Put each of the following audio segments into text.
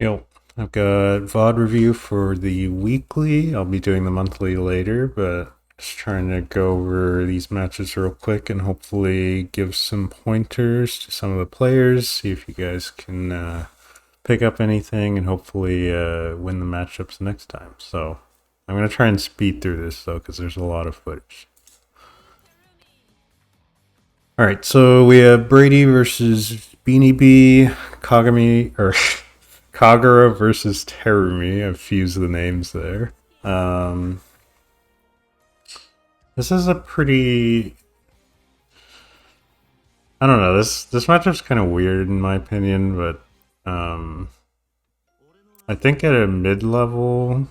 Yo, I've got VOD review for the weekly. I'll be doing the monthly later, but just trying to go over these matches real quick and hopefully give some pointers to some of the players, see if you guys can pick up anything and hopefully win the matchups next time. So I'm going to try and speed through this though, because there's a lot of footage. All right, so we have Brady versus Beanibee, Kagami, or Kagura versus Terumi. I've fused the names there. Um, this is a pretty. I don't know. This matchup's kind of weird in my opinion, but I think at a mid level,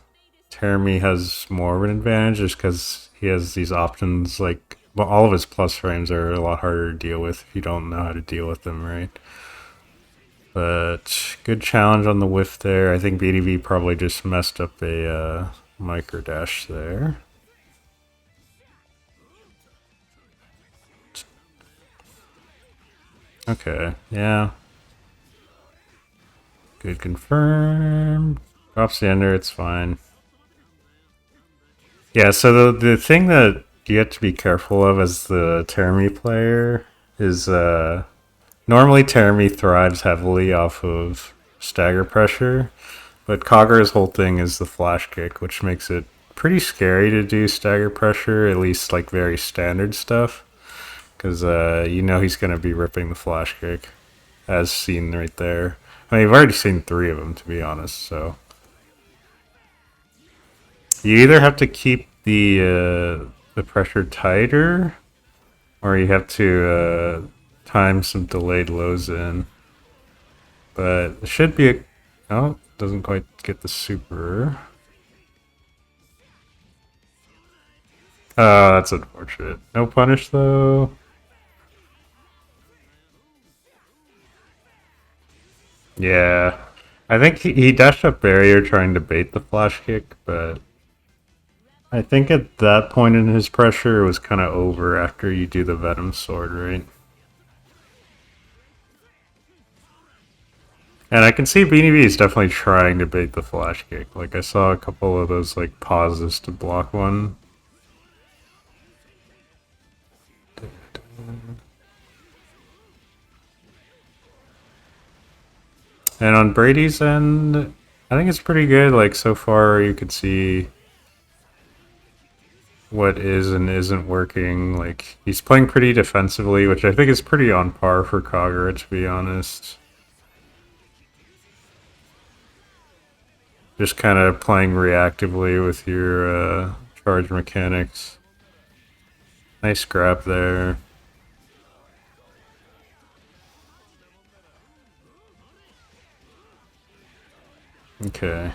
Terumi has more of an advantage just because he has these options. Like, well, all of his plus frames are a lot harder to deal with if you don't know how to deal with them, right? But good challenge on the whiff there. I think BDV probably just messed up a micro dash there. Okay, yeah. Good confirm. Drops the ender, it's fine. Yeah, so the thing that you have to be careful of as the Terumi player is normally Terumi thrives heavily off of stagger pressure, but Kagura's whole thing is the flash kick, which makes it pretty scary to do stagger pressure, at least like very standard stuff. Because you know he's going to be ripping the flash kick, as seen right there. I mean, you've already seen 3 of them, to be honest, so. You either have to keep the pressure tighter, or you have to time some delayed lows in. But it should be a... Oh, doesn't quite get the super. Oh, that's unfortunate. No punish, though. Yeah. I think he dashed up barrier trying to bait the flash kick, but I think at that point in his pressure it was kind of over after you do the Venom Sword, right? And I can see Beanibee is definitely trying to bait the flash kick. Like I saw a couple of those like pauses to block one. And on Brady's end, I think it's pretty good. Like so far you could see what is and isn't working. Like he's playing pretty defensively, which I think is pretty on par for Kagura, to be honest. Just kind of playing reactively with your charge mechanics. Nice grab there. Okay.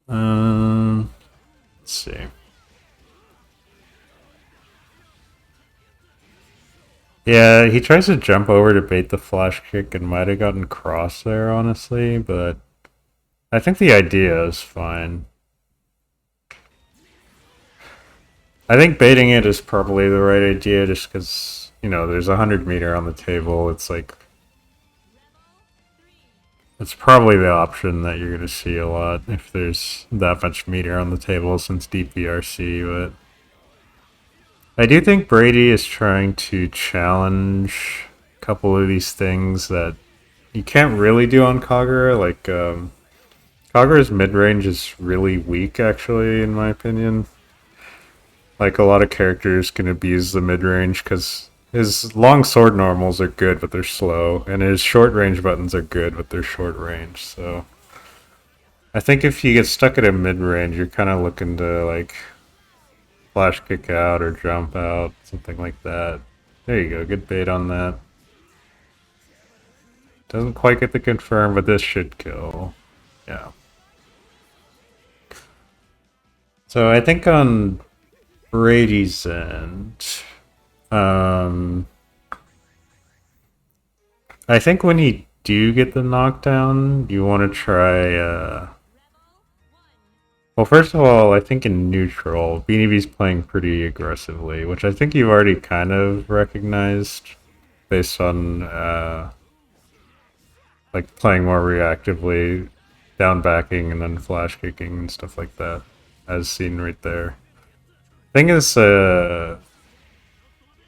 Let's see. Yeah, he tries to jump over to bait the flash kick and might have gotten cross there, honestly, but I think the idea is fine. I think baiting it is probably the right idea just because, you know, there's 100 meter on the table. It's like, it's probably the option that you're going to see a lot if there's that much meter on the table since DPRC, but I do think Brady is trying to challenge a couple of these things that you can't really do on Kagura. Like, Kagura's mid range is really weak, actually, in my opinion. Like, a lot of characters can abuse the mid range because his long sword normals are good, but they're slow, and his short range buttons are good, but they're short range. So, I think if you get stuck at a mid range, you're kind of looking to, like, flash kick out or jump out, something like that. There you go, good bait on that. Doesn't quite get the confirm, but this should kill. Yeah. So I think on Brady's end, I think when you do get the knockdown, you want to try, well, first of all, I think in neutral, Beaniebee's playing pretty aggressively, which I think you've already kind of recognized. based on like playing more reactively, down backing and then flash kicking and stuff like that, as seen right there. Thing is,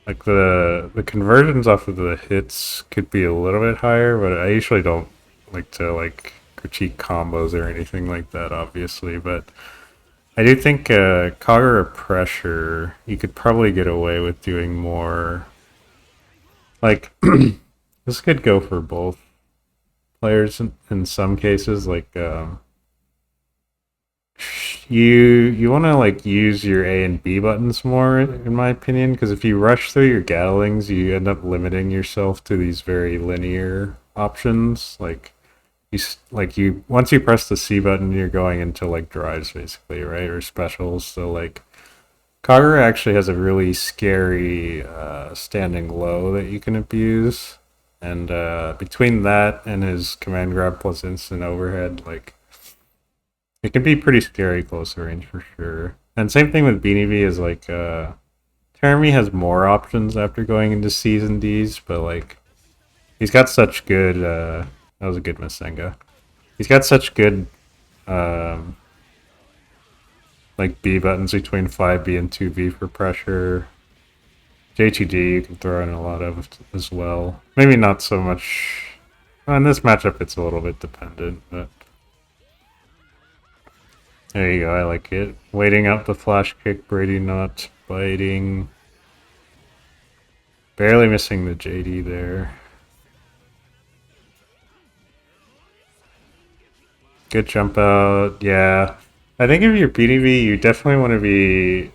like the conversions off of the hits could be a little bit higher, but I usually don't like to like critique combos or anything like that, obviously. But I do think Kagura pressure, you could probably get away with doing more. Like this could go for both players in some cases. Like you want to like use your A and B buttons more, in my opinion, because if you rush through your Gattlings, you end up limiting yourself to these very linear options. Like you once you press the C button, you're going into like drives basically, right, or specials. So like Kagura actually has a really scary standing low that you can abuse, and between that and his command grab plus instant overhead, like it can be pretty scary close range for sure. And same thing with Beanibee is like Termi has more options after going into C's and D's, but like he's got such good that was a good Masenga. He's got such good um like B buttons between 5B and 2B for pressure. J2D you can throw in a lot of as well. Maybe not so much in this matchup, it's a little bit dependent, but there you go, I like it. Waiting out the flash kick, Brady not biting. Barely missing the JD there. Good jump out, yeah. I think if you're Beanibee, you definitely want to be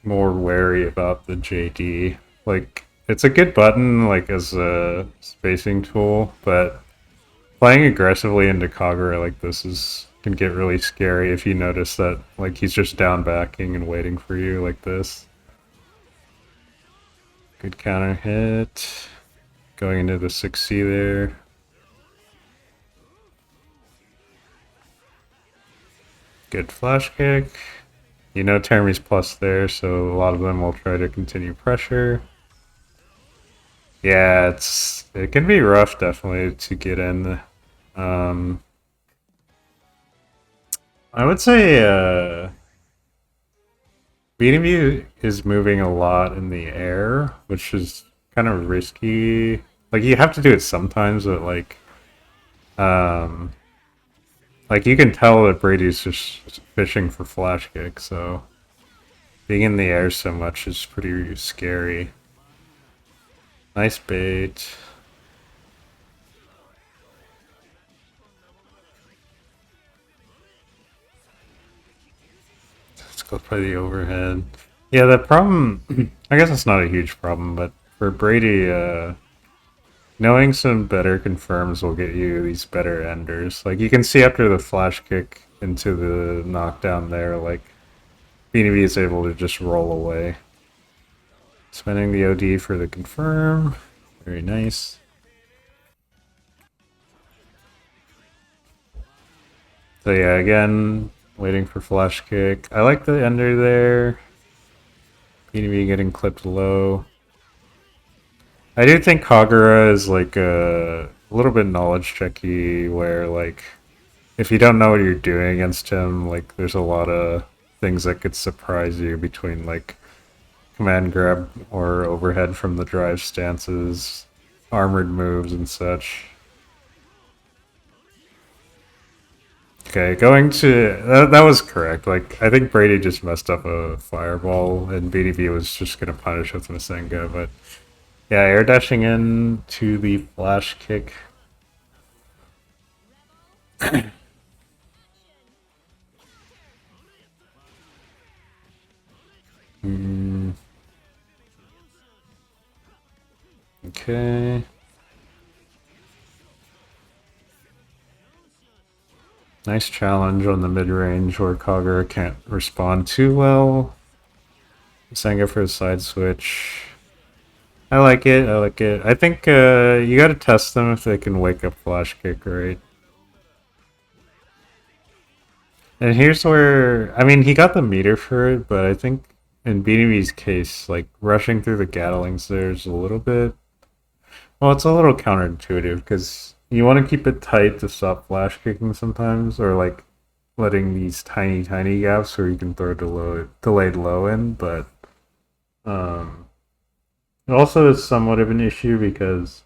more wary about the JD. Like, it's a good button, like, as a spacing tool, but playing aggressively into Kagura like this can get really scary if you notice that like he's just down backing and waiting for you like this. Good counter hit. Going into the 6C there. Good flash kick. You know Termi's plus there, so a lot of them will try to continue pressure. Yeah, it can be rough definitely to get in. I would say Beanibee is moving a lot in the air, which is kind of risky. Like you have to do it sometimes, but like you can tell that Brady's just fishing for flash kick, so being in the air so much is pretty scary. Nice bait. Let's go play the overhead. Yeah, the problem, I guess it's not a huge problem, but for Brady, knowing some better confirms will get you these better enders. Like you can see after the flash kick into the knockdown there, like Beanibee is able to just roll away. Spending the OD for the confirm. Very nice. So yeah, again, waiting for flash kick. I like the ender there. Beanibee getting clipped low. I do think Kagura is like a little bit knowledge checky, where like if you don't know what you're doing against him, like there's a lot of things that could surprise you between like command grab or overhead from the drive stances, armored moves and such. Okay, going to that was correct. Like I think Brady just messed up a fireball, and BDB was just gonna punish with Masenga, but yeah, air dashing in to the flash kick. Okay. Nice challenge on the mid-range where Kagura can't respond too well. Masenga for the side switch. I like it, I like it. I think you gotta test them if they can wake up flash kick, right? And here's where, I mean, he got the meter for it, but I think in Beanibee's case, like, rushing through the Gattlings there's a little bit Well, it's a little counterintuitive because you want to keep it tight to stop flash kicking sometimes, or like letting these tiny, tiny gaps where you can throw delayed low in, but um, it also is somewhat of an issue because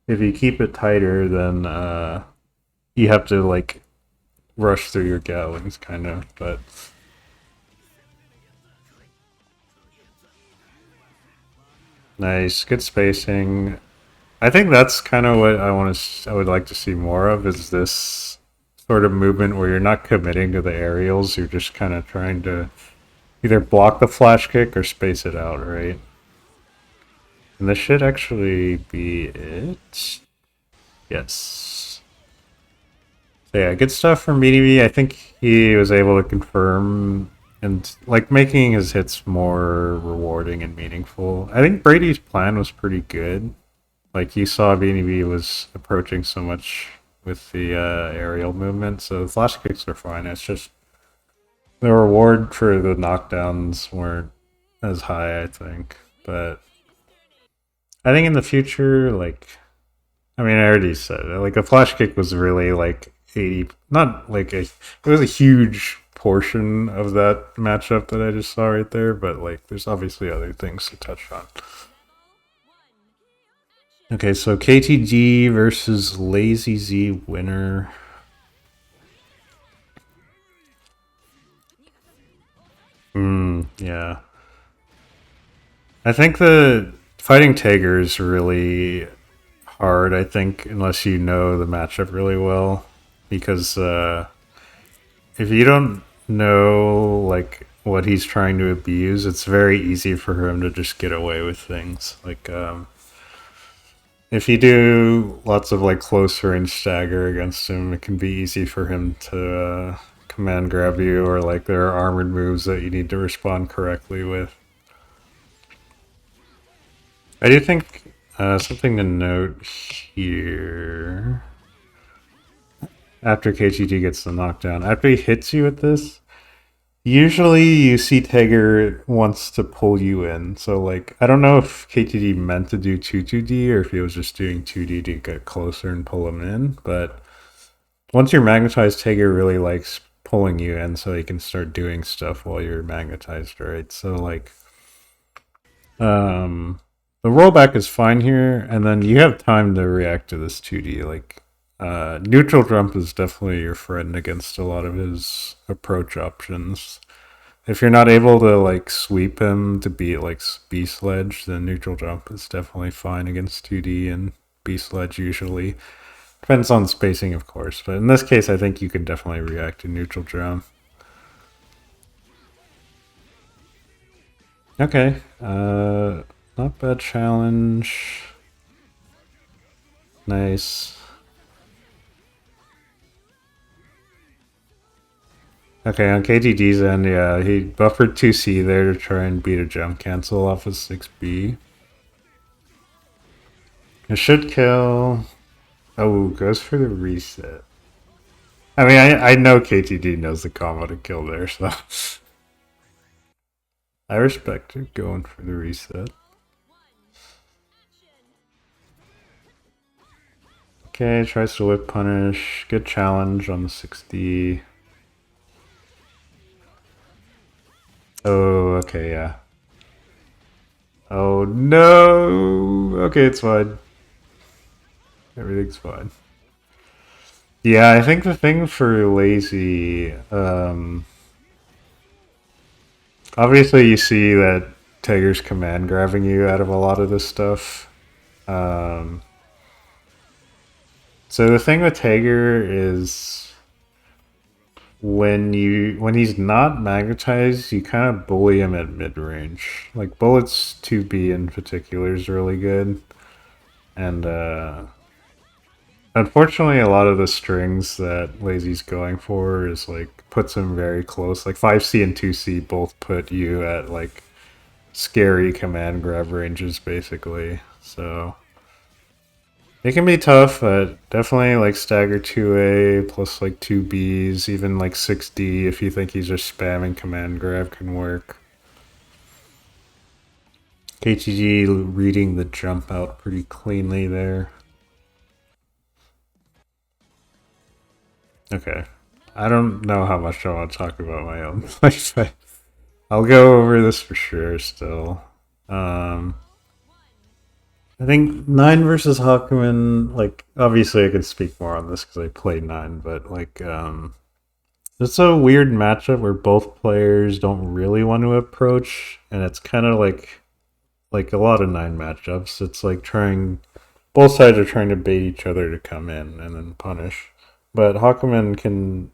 if you keep it tighter, then you have to like rush through your gattlings, kind of. But nice, good spacing. I think that's kind of what I would like to see more of is this sort of movement where you're not committing to the aerials, you're just kind of trying to either block the flash kick or space it out, right? And this should actually be it. Yes. So yeah, good stuff from Beanibee. I think he was able to confirm and like making his hits more rewarding and meaningful. I think Brady's plan was pretty good. Like you saw Beanibee was approaching so much with the aerial movement, so the flash kicks are fine. It's just the reward for the knockdowns weren't as high, I think. But I think in the future, like, I mean, I already said it, like a flash kick was really like 80, not like it was a huge portion of that matchup that I just saw right there, but like there's obviously other things to touch on. Okay, so KTD versus LazyZwinner. Yeah. I think the fighting Tager is really hard, I think, unless you know the matchup really well. Because if you don't know like what he's trying to abuse, it's very easy for him to just get away with things. Like if you do lots of like close range stagger against him, it can be easy for him to command grab you, or like there are armored moves that you need to respond correctly with. I do think something to note here. After KGT gets the knockdown, after he hits you with this, usually you see Tager wants to pull you in. So like, I don't know if KTD meant to do 2-2D or if he was just doing 2D to get closer and pull him in. But once you're magnetized, Tager really likes pulling you in so he can start doing stuff while you're magnetized, right? So like, the rollback is fine here, and then you have time to react to this 2D. Like, neutral jump is definitely your friend against a lot of his approach options. If you're not able to like sweep him to beat like B Sledge, then neutral jump is definitely fine against 2D and B Sledge usually. Depends on spacing, of course, but in this case, I think you can definitely react to neutral jump. Okay, not bad challenge. Nice. Okay, on KTD's end, yeah, he buffered 2C there to try and beat a jump cancel off of 6B. It should kill. Oh, goes for the reset. I mean, I know KTD knows the combo to kill there, so I respect it going for the reset. Okay, tries to whip punish. Good challenge on the 6D. Oh, okay, yeah. Oh no! Okay, it's fine. Everything's fine. Yeah, I think the thing for Lazy, obviously you see that Tager's command grabbing you out of a lot of this stuff. So the thing with Tager is when he's not magnetized, you kind of bully him at mid range. Like bullets 2B in particular is really good, and unfortunately, a lot of the strings that Lazy's going for is like puts him very close. Like 5C and 2C both put you at like scary command grab ranges, basically. So it can be tough, but definitely like stagger 2A plus like 2Bs, even like 6D if you think he's just spamming command grab can work. KTG reading the jump out pretty cleanly there. Okay. I don't know how much I want to talk about my own life. I'll go over this for sure still. I think 9 versus Hakumen, like, obviously I could speak more on this because I played 9, but, like, it's a weird matchup where both players don't really want to approach, and it's kind of like a lot of 9 matchups. It's like both sides are trying to bait each other to come in and then punish. But Hakumen can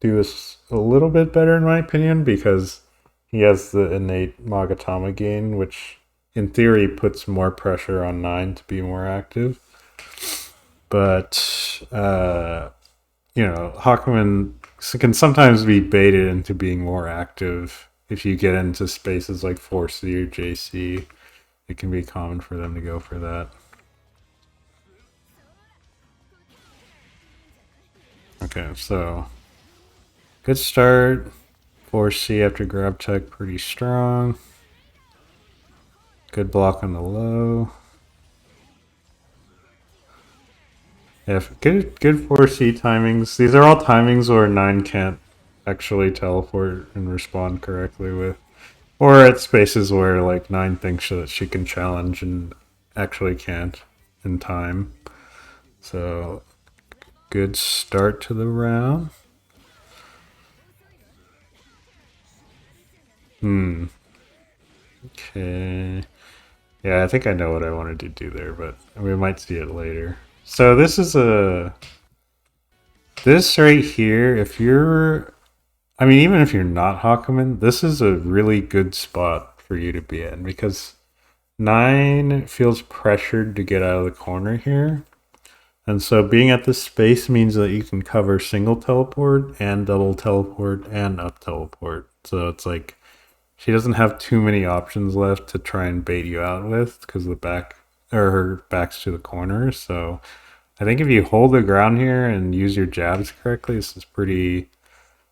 do this a little bit better, in my opinion, because he has the innate Magatama gain, which in theory puts more pressure on 9 to be more active. But, Hakumen can sometimes be baited into being more active if you get into spaces like 4C or JC. It can be common for them to go for that. Okay, so good start. 4C after grab tech, pretty strong. Good block on the low. Yeah, good 4C timings. These are all timings where 9 can't actually teleport and respond correctly with. Or at spaces where like 9 thinks that she can challenge and actually can't in time. So good start to the round. Okay. Yeah, I think I know what I wanted to do there, but we might see it later. So this right here, even if you're not Hakumen, this is a really good spot for you to be in because 9 feels pressured to get out of the corner here. And so being at this space means that you can cover single teleport and double teleport and up teleport. So it's like she doesn't have too many options left to try and bait you out with because her back's to the corner. So I think if you hold the ground here and use your jabs correctly, this is pretty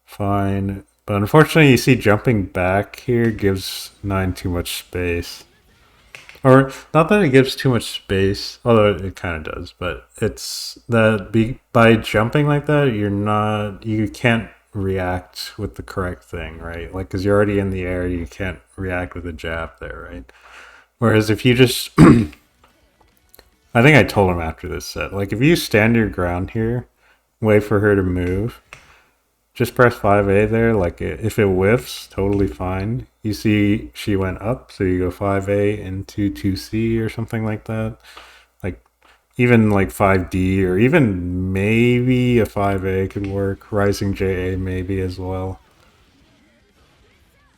fine. But unfortunately, you see jumping back here gives 9 too much space. Or, not that it gives too much space, although it kind of does, but it's that by jumping like that, you can't react with the correct thing, right? Like, because you're already in the air, you can't react with a jab there, right? Whereas if you just, I think I told him after this set, like, if you stand your ground here, wait for her to move, just press 5A there. Like, if it whiffs, totally fine. You see she went up, so you go 5A into 2C or something like that. Like, even like 5D or even maybe a 5A could work. Rising JA maybe as well.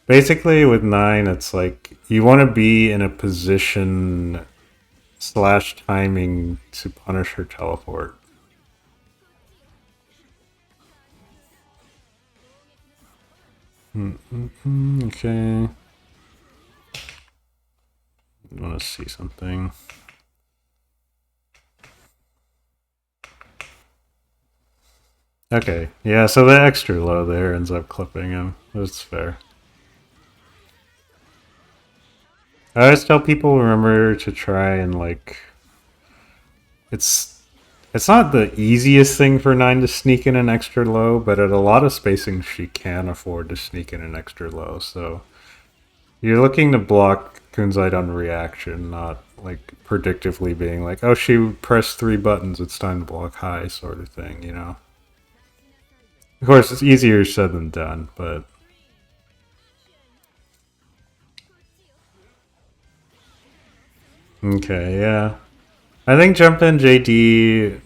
Basically, with 9, it's like you want to be in a position / timing to punish her teleport. Okay. I want to see something. Okay, yeah, so the extra low there ends up clipping him. That's fair. I always tell people remember to try and like it's not the easiest thing for 9 to sneak in an extra low, but at a lot of spacing she can afford to sneak in an extra low. So you're looking to block Kunzite on reaction, not like predictively being like, oh, she pressed 3 buttons, it's time to block high sort of thing, you know? Of course, it's easier said than done, but okay, yeah. I think jump in JD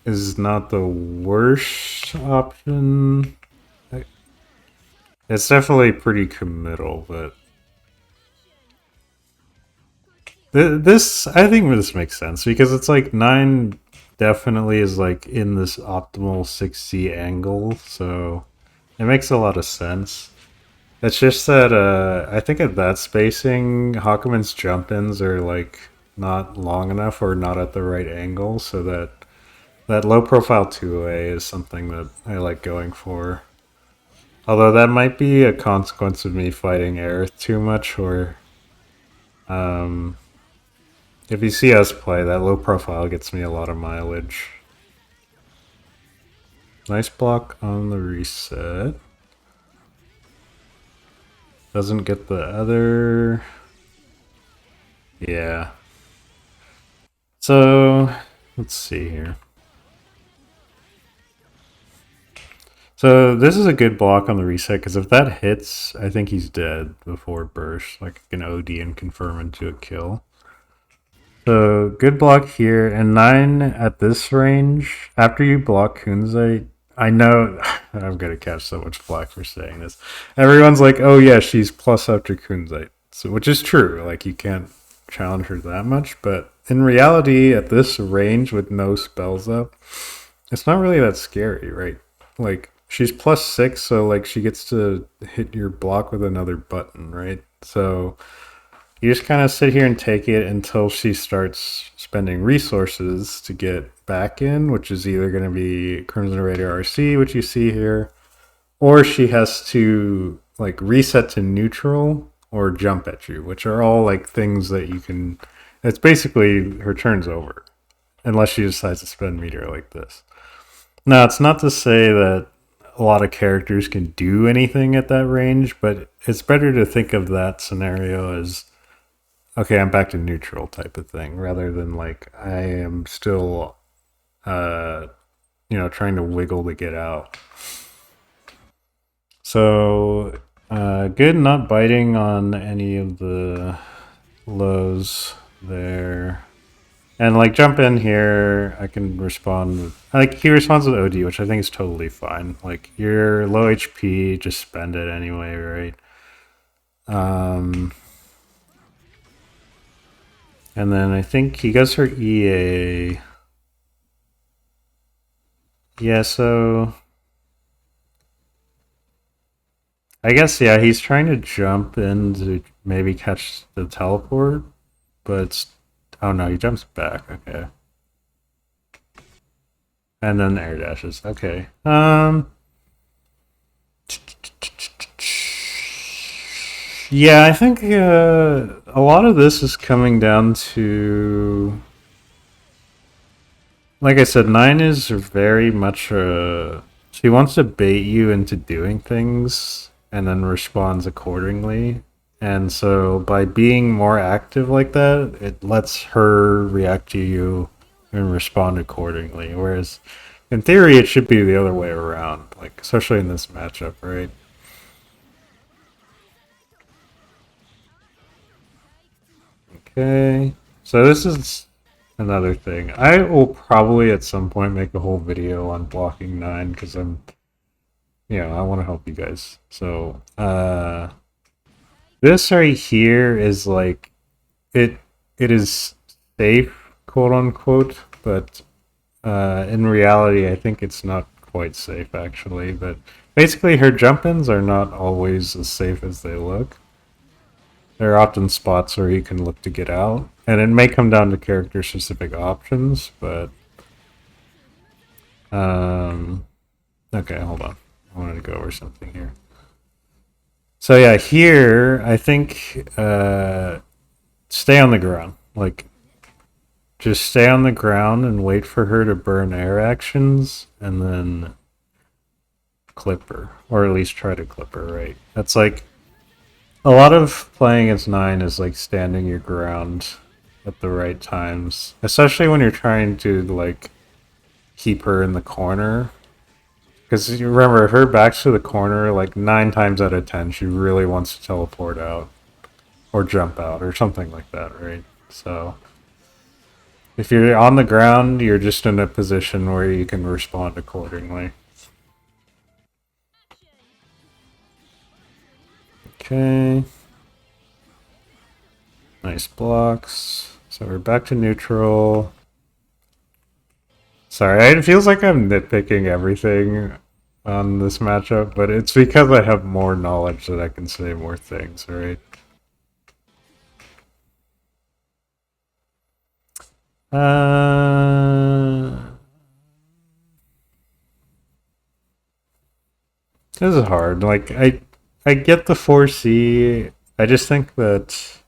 is not the worst option. It's definitely pretty committal, but I think this makes sense because it's like 9 definitely is like in this optimal 6C angle, so it makes a lot of sense. It's just that I think at that spacing, Hakumen's jump-ins are like not long enough or not at the right angle, so that low profile 2A is something that I like going for. Although that might be a consequence of me fighting Aerith too much, or If you see us play, that low profile gets me a lot of mileage. Nice block on the reset. Doesn't get the other... Yeah. So, let's see here. So this is a good block on the reset, because if that hits, I think he's dead before burst. Like, I can OD and confirm into a kill. So, good block here, and 9 at this range. After you block Kunzite, I know... I'm gonna catch so much flack for saying this. Everyone's like, oh yeah, she's plus after Kunzite. So, which is true, like, you can't challenge her that much, but in reality, at this range with no spells up, it's not really that scary, right? Like, she's plus 6, so, like, she gets to hit your block with another button, right? So... You just kind of sit here and take it until she starts spending resources to get back in, which is either going to be Crimson Raider RC, which you see here, or she has to like reset to neutral or jump at you, which are all like things that you can. It's basically her turn's over, unless she decides to spend meteor like this. Now, it's not to say that a lot of characters can do anything at that range, but it's better to think of that scenario as okay, I'm back to neutral type of thing, rather than like I am still, trying to wiggle to get out. So, good not biting on any of the lows there. And like jump in here, I can respond. Like he responds with OD, which I think is totally fine. Like you're low HP, just spend it anyway, right? And then I think he goes for EA. Yeah, so I guess yeah, he's trying to jump in to maybe catch the teleport, but oh no, he jumps back. Okay, and then air dashes. Okay. Yeah, I think a lot of this is coming down to, like I said, 9 is very much she wants to bait you into doing things and then responds accordingly. And so by being more active like that, it lets her react to you and respond accordingly. Whereas in theory, it should be the other way around, like especially in this matchup, right? Okay, so this is another thing. I will probably at some point make a whole video on blocking 9 because I want to help you guys. So, this right here is like, it is safe, quote unquote, but in reality, I think it's not quite safe actually. But basically, her jump-ins are not always as safe as they look. There are often spots where you can look to get out, and it may come down to character-specific options, but... okay, hold on. I wanted to go over something here. So yeah, here, I think, stay on the ground. Like, just stay on the ground and wait for her to burn air actions, and then clip her. Or at least try to clip her, right? That's like... A lot of playing as 9 is like standing your ground at the right times, especially when you're trying to like keep her in the corner. Because you remember, if her back's to the corner, like 9 times out of 10, she really wants to teleport out or jump out or something like that, right? So if you're on the ground, you're just in a position where you can respond accordingly. Okay. Nice blocks. So we're back to neutral. Sorry, it feels like I'm nitpicking everything on this matchup, but it's because I have more knowledge that I can say more things, right? This is hard. Like I get the 4C. I just think that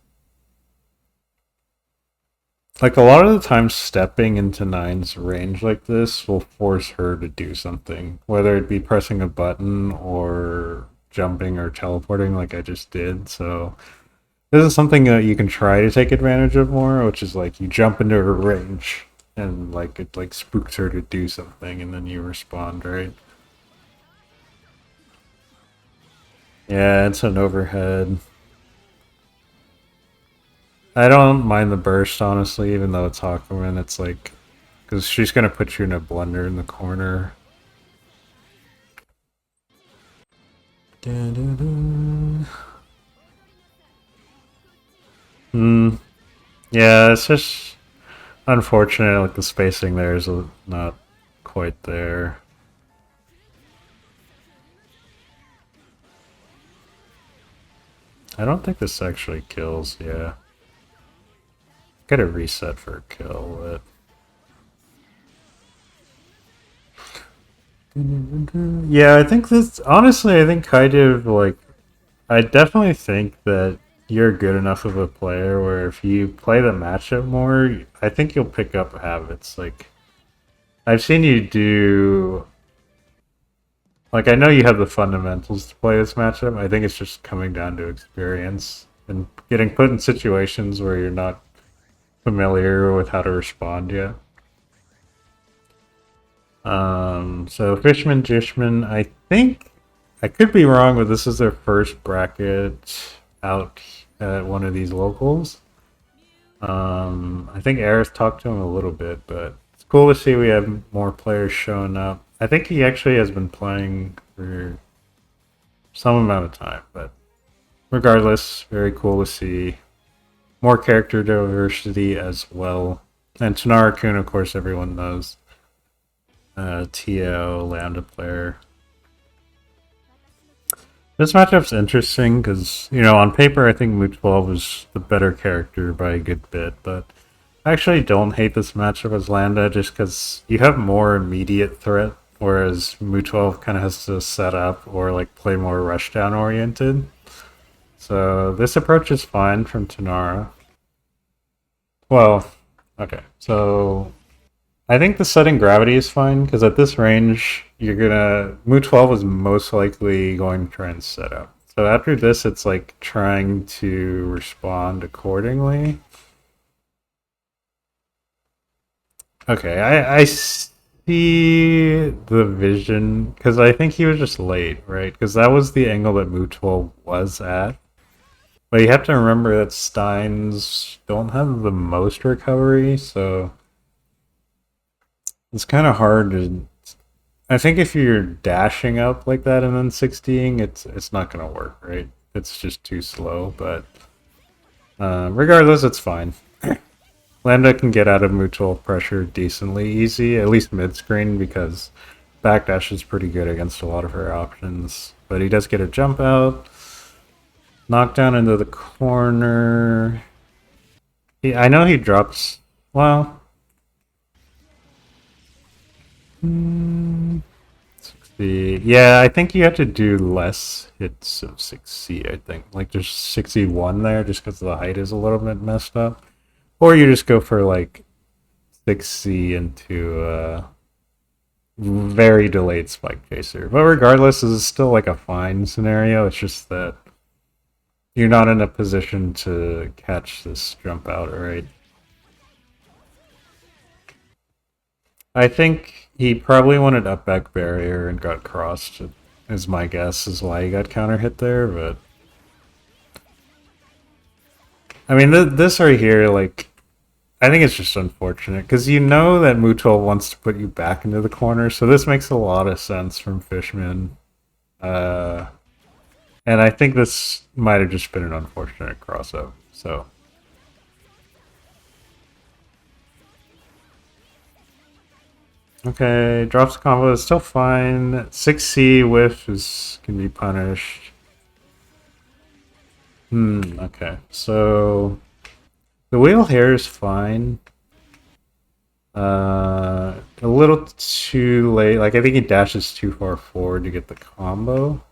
Like a lot of the time, stepping into Nine's range like this will force her to do something, whether it be pressing a button or jumping or teleporting like I just did. So this is something that you can try to take advantage of more, which is like you jump into her range and like it like spooks her to do something and then you respond, right? Yeah, it's an overhead. I don't mind the burst, honestly, even though it's Hakumen. It's like, because she's going to put you in a blender in the corner. Hmm. Yeah, it's just unfortunate. Like the spacing there is not quite there. I don't think this actually kills. Yeah, got to reset for a kill. Yeah, I think this. Honestly, I think Kaidivh, like, I definitely think that you're good enough of a player where if you play the matchup more, I think you'll pick up habits. Like, I've seen you do. Like, I know you have the fundamentals to play this matchup. I think it's just coming down to experience and getting put in situations where you're not familiar with how to respond yet. So Fishman, Jishman, I think I could be wrong, but this is their first bracket out at one of these locals. I think Aerith talked to him a little bit, but it's cool to see we have more players showing up. I think he actually has been playing for some amount of time, but regardless, very cool to see more character diversity as well. And Tenarakunn, of course, everyone knows. TL, Lambda player. This matchup's interesting because, you know, on paper I think Moot 12 is the better character by a good bit, but I actually don't hate this matchup as Lambda just because you have more immediate threat, whereas Moot 12 kind of has to set up or like play more rushdown oriented. So this approach is fine from Tanara. Well, okay, so I think the setting gravity is fine because at this range, you're gonna Mu 12 is most likely going to try and set up. So after this, it's like trying to respond accordingly. Okay, I see the vision because I think he was just late, right? Because that was the angle that Mu 12 was at. But you have to remember that Steins don't have the most recovery, so it's kind of hard to. I think if you're dashing up like that and then 60ing, it's not gonna work, right? It's just too slow. But regardless, it's fine. Lambda can get out of mutual pressure decently easy, at least mid screen, because backdash is pretty good against a lot of her options. But he does get a jump out, knockdown into the corner. I know he drops. Well. 60. Yeah, I think you have to do less hits of 6C, I think. Like there's 61 there just because the height is a little bit messed up. Or you just go for like 6C into very delayed spike chaser. But regardless, this is still like a fine scenario. It's just that you're not in a position to catch this jump out, right? I think he probably wanted up back barrier and got crossed, is my guess, is why he got counter hit there, but I mean, this right here, like, I think it's just unfortunate because you know that Mutual wants to put you back into the corner, so this makes a lot of sense from Fishman. Uh, and I think this might have just been an unfortunate cross-up. So, okay, drops combo is still fine. 6C whiff can be punished. Okay, so the wheel here is fine. A little too late. Like, I think he dashes too far forward to get the combo.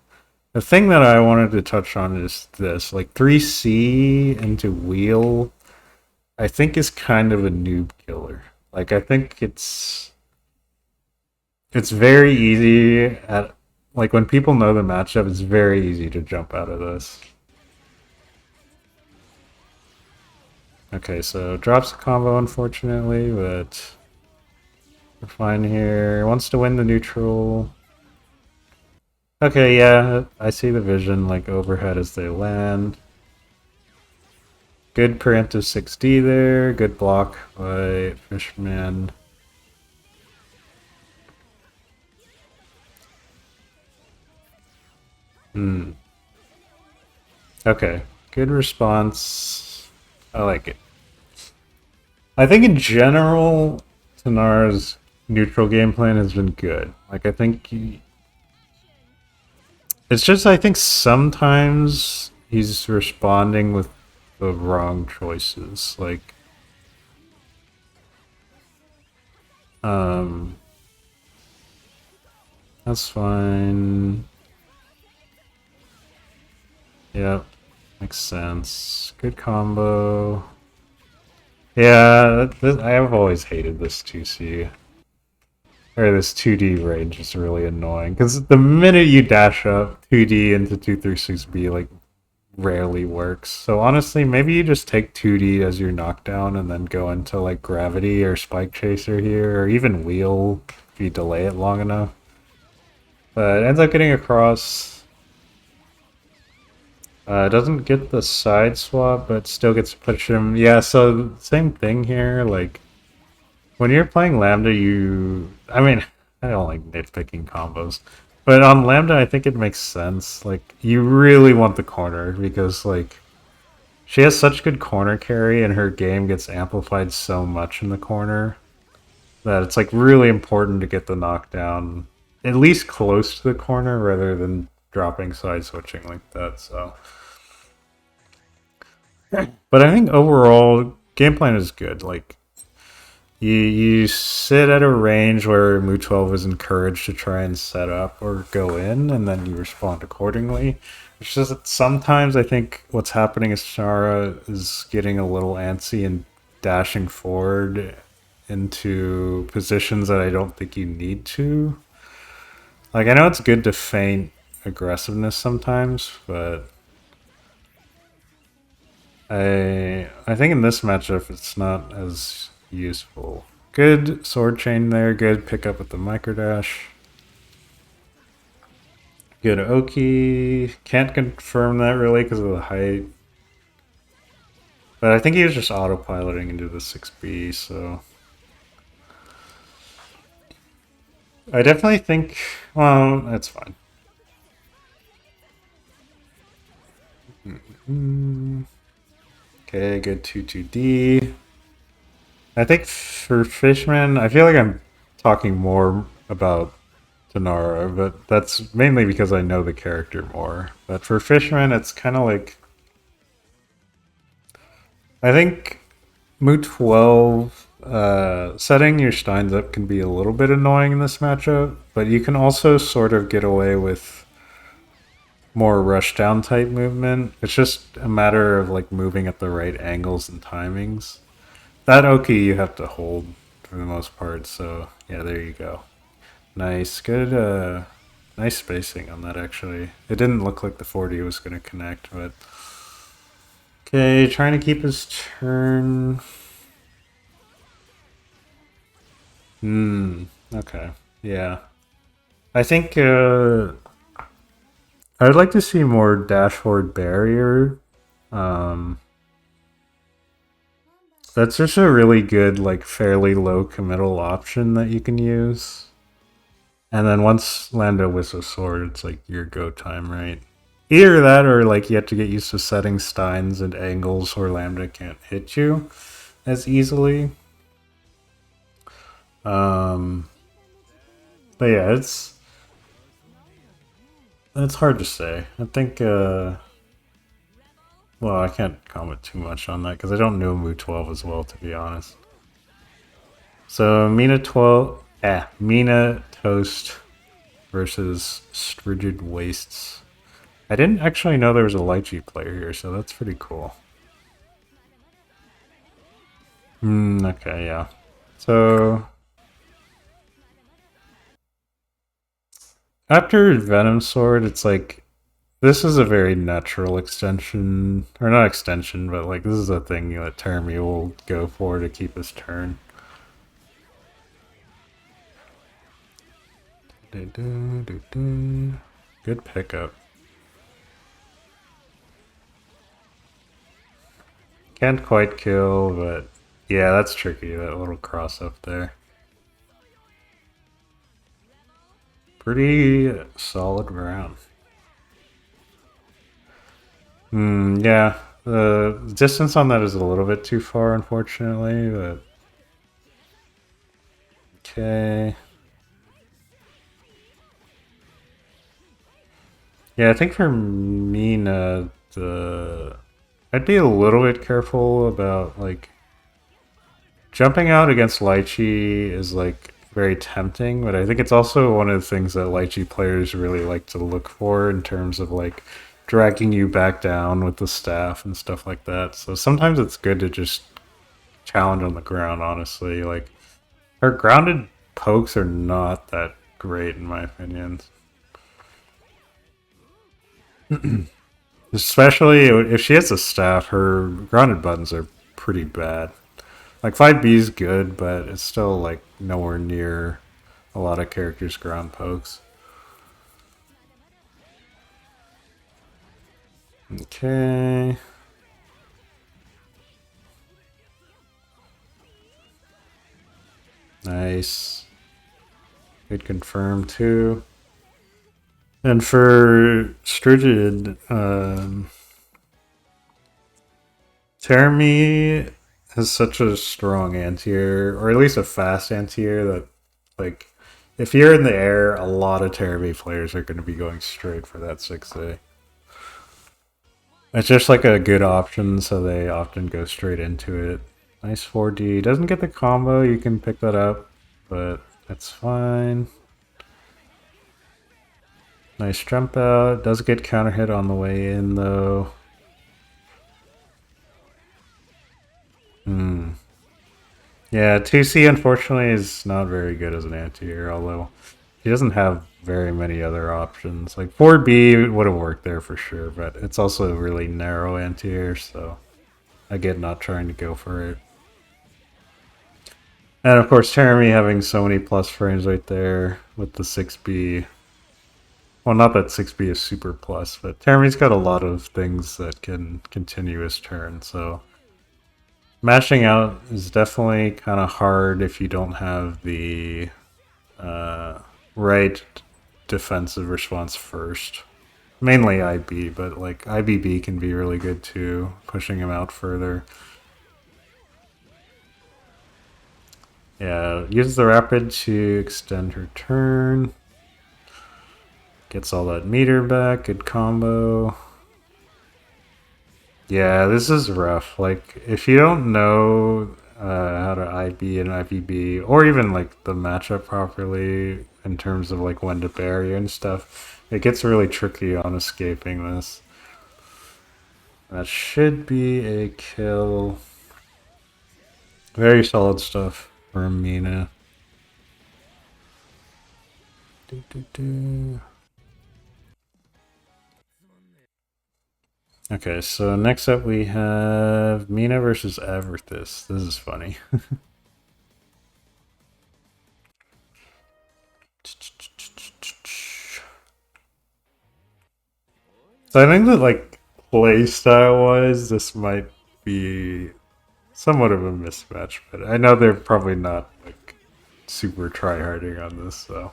The thing that I wanted to touch on is this. Like, 3C into wheel I think is kind of a noob killer. Like I think it's very easy at like when people know the matchup, it's very easy to jump out of this. Okay, so drops the combo unfortunately, but we're fine here. Wants to win the neutral. Okay, yeah, I see the vision like overhead as they land. Good preemptive 6D there. Good block by Fishman. Hmm. Okay. Good response. I like it. I think in general, Tanar's neutral game plan has been good. Like, I think it's just, I think sometimes he's responding with the wrong choices. Like, um, that's fine. Yep. Makes sense. Good combo. Yeah, I have always hated this 2C. Or this 2D range is really annoying. Because the minute you dash up, 2D into 236B, like, rarely works. So honestly, maybe you just take 2D as your knockdown and then go into, like, Gravity or Spike Chaser here, or even Wheel if you delay it long enough. But it ends up getting across. Doesn't get the side swap, but still gets to push him. Yeah, so same thing here. Like, when you're playing Lambda, I mean, I don't like nitpicking combos. But on Lambda, I think it makes sense. Like, you really want the corner because, like, she has such good corner carry and her game gets amplified so much in the corner that it's, like, really important to get the knockdown at least close to the corner rather than dropping side switching like that, so. But I think overall, game plan is good. Like, you sit at a range where Mu 12 is encouraged to try and set up or go in, and then you respond accordingly. It's just that sometimes I think what's happening is Shara is getting a little antsy and dashing forward into positions that I don't think you need to. Like, I know it's good to feint aggressiveness sometimes, but I think in this matchup it's not as useful. Good sword chain there, good pickup with the microdash. Good Oki. Can't confirm that really because of the height. But I think he was just autopiloting into the 6B, so. I definitely think, well, that's fine. Okay, good 2-2D. I think for Fishman, I feel like I'm talking more about Tanara, but that's mainly because I know the character more. But for Fishman, it's kind of like I think Mu 12 setting your Steins up can be a little bit annoying in this matchup, but you can also sort of get away with more rushdown type movement. It's just a matter of like moving at the right angles and timings. That Oki you have to hold for the most part, so yeah, there you go. Nice, good, nice spacing on that actually. It didn't look like the 40 was going to connect, but okay, trying to keep his turn. Okay, yeah. I think I would like to see more dashboard barrier. Um, that's just a really good, like, fairly low committal option that you can use. And then once Lambda whistles sword, it's like your go time, right? Either that or like you have to get used to setting Steins and angles where Lambda can't hit you as easily. Um, but yeah, it's hard to say. I think well, I can't comment too much on that because I don't know Mu 12 as well, to be honest. So Mina Toast versus strigidwastes. I didn't actually know there was a Lychee player here, so that's pretty cool. Okay, yeah. So after Venom Sword, it's like this is a very natural extension, or not extension, but like this is a thing that Termy will go for to keep his turn. Good pickup. Can't quite kill, but yeah, that's tricky, that little cross up there. Pretty solid round. Yeah. The distance on that is a little bit too far, unfortunately, but okay. Yeah, I think for Mina, I'd be a little bit careful about like jumping out against Lychee is like very tempting, but I think it's also one of the things that Lychee players really like to look for in terms of like dragging you back down with the staff and stuff like that. So sometimes it's good to just challenge on the ground, honestly. Like her grounded pokes are not that great in my opinion. Especially if she has a staff, her grounded buttons are pretty bad. Like 5B is good, but it's still like nowhere near a lot of characters' ground pokes. Okay. Nice. Good confirm too. And for Strigid, Termy has such a strong anti-air, or at least a fast anti-air, that like if you're in the air, a lot of Termy players are going to be going straight for that 6A. It's just like a good option, so they often go straight into it. Nice 4D. Doesn't get the combo, you can pick that up, but that's fine. Nice jump out. Does get counter hit on the way in, though. Yeah, 2C unfortunately is not very good as an anti-air, although he doesn't have very many other options. Like 4B would have worked there for sure, but it's also a really narrow anti-air, so I get not trying to go for it. And of course, Teremy having so many plus frames right there with the 6B. Well, not that 6B is super plus, but Teremy's got a lot of things that can continue his turn, so mashing out is definitely kind of hard if you don't have the right defensive response first. Mainly IB, but like IBB can be really good too, pushing him out further. Yeah, uses the rapid to extend her turn. Gets all that meter back, good combo. Yeah, this is rough. Like, if you don't know how to IB and IVB, or even like the matchup properly in terms of like when to bury and stuff, it gets really tricky on escaping this. That should be a kill. Very solid stuff from Mina. Okay, so next up we have Mina versus Everthus. This is funny. So I think that like playstyle wise, this might be somewhat of a mismatch, but I know they're probably not like super tryharding on this, so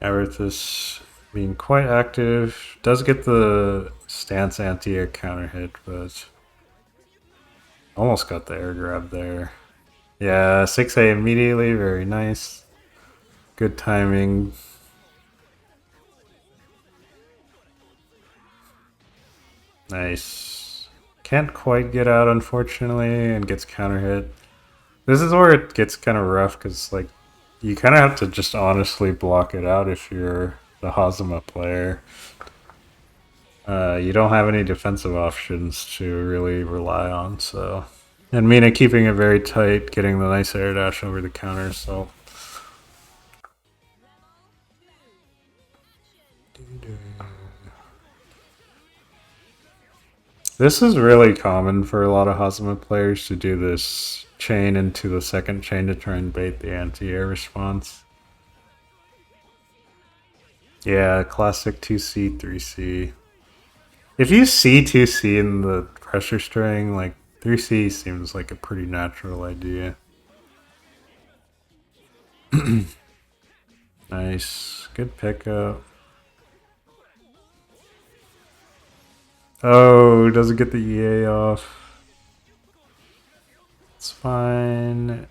Everthus being quite active, does get the stance anti-air counter hit, but almost got the air grab there. Yeah, 6A immediately, very nice. Good timing. Nice. Can't quite get out, unfortunately, and gets counter hit. This is where it gets kind of rough, because like you kind of have to just honestly block it out if you're the Hazama player. You don't have any defensive options to really rely on, so. And Mina keeping it very tight, getting the nice air dash over the counter, so. This is really common for a lot of Hazama players to do this chain into the second chain to try and bait the anti-air response. Yeah, classic 2C, 3C. If you see 2C in the pressure string, like 3C seems like a pretty natural idea. Nice. Good pickup. Oh, doesn't get the EA off. It's fine.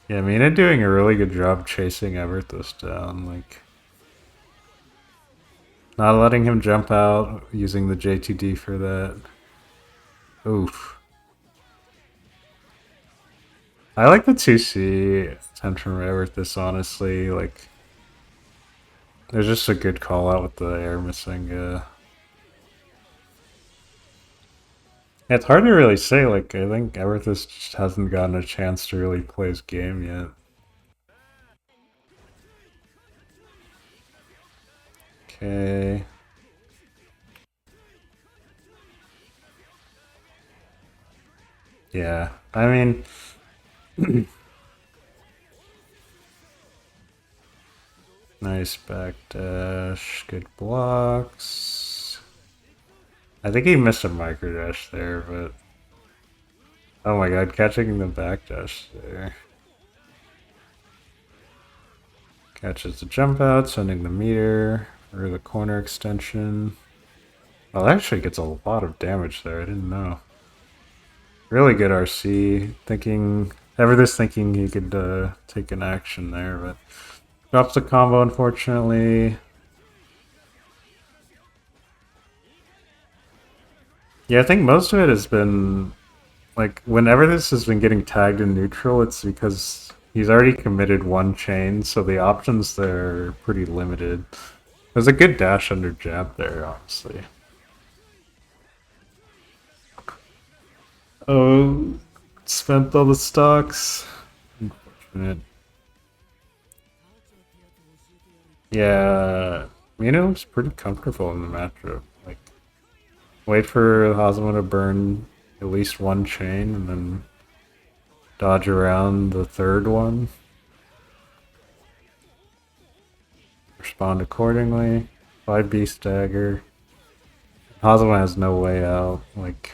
Yeah, Mina doing a really good job chasing Everthus down, like not letting him jump out, using the J2D for that. Oof. I like the 2C attempt from Everthus, honestly. Like, there's just a good call out with the air missing. It's hard to really say. Like, I think Everthus just hasn't gotten a chance to really play his game yet. Okay. Yeah, I mean, nice backdash, good blocks. I think he missed a micro dash there, but oh my god, catching the backdash there. Catches the jump out, sending the meter for the corner extension. Well, that actually gets a lot of damage there. I didn't know. Really good RC. Everthus thinking he could take an action there, but drops the combo, unfortunately. Yeah, I think most of it has been like whenever this has been getting tagged in neutral, it's because he's already committed one chain, so the options there are pretty limited. There's a good dash under jab there, honestly. Oh, spent all the stocks. Unfortunate. Yeah, Mina looks pretty comfortable in the matchup. Like, wait for Hazama to burn at least one chain and then dodge around the third one. Respond accordingly. 5 beast dagger. Hazama has no way out. Like,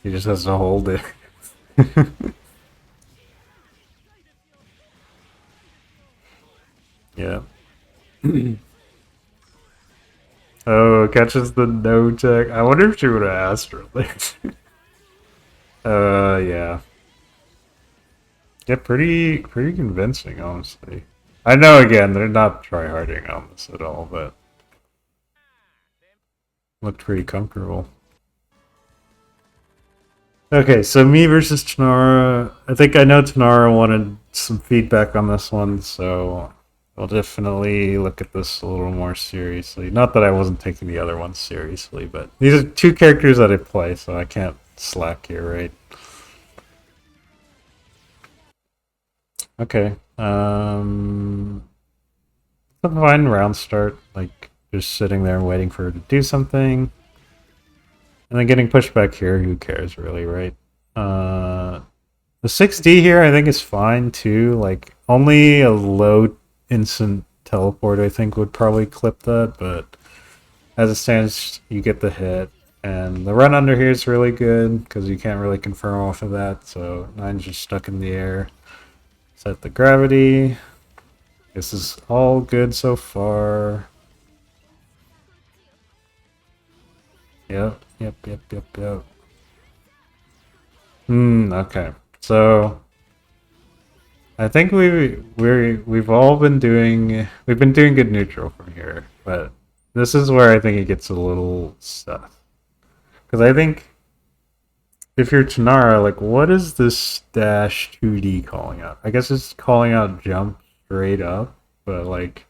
he just has to hold it. Yeah. Oh, catches the no tech. I wonder if she would have asked her. Yeah. Yeah, pretty convincing, honestly. I know, again, they're not tryharding on this at all, but looked pretty comfortable. Okay, so me versus Tanara. I think I know Tanara wanted some feedback on this one, so I'll definitely look at this a little more seriously. Not that I wasn't taking the other ones seriously, but these are two characters that I play, so I can't slack here, right? Okay. It's a fine round start, like just sitting there and waiting for her to do something. And then getting pushed back here, who cares really, right? The 6D here I think is fine too. Like only a low instant teleport I think would probably clip that, but as it stands you get the hit. And the run under here is really good because you can't really confirm off of that, so 9's just stuck in the air. Set the gravity. This is all good so far. Yep. Okay. So I think we've all been doing good neutral from here, but this is where I think it gets a little stuff. Because I think if you're Tanara, like what is this dash 2D calling out? I guess it's calling out jump straight up, but like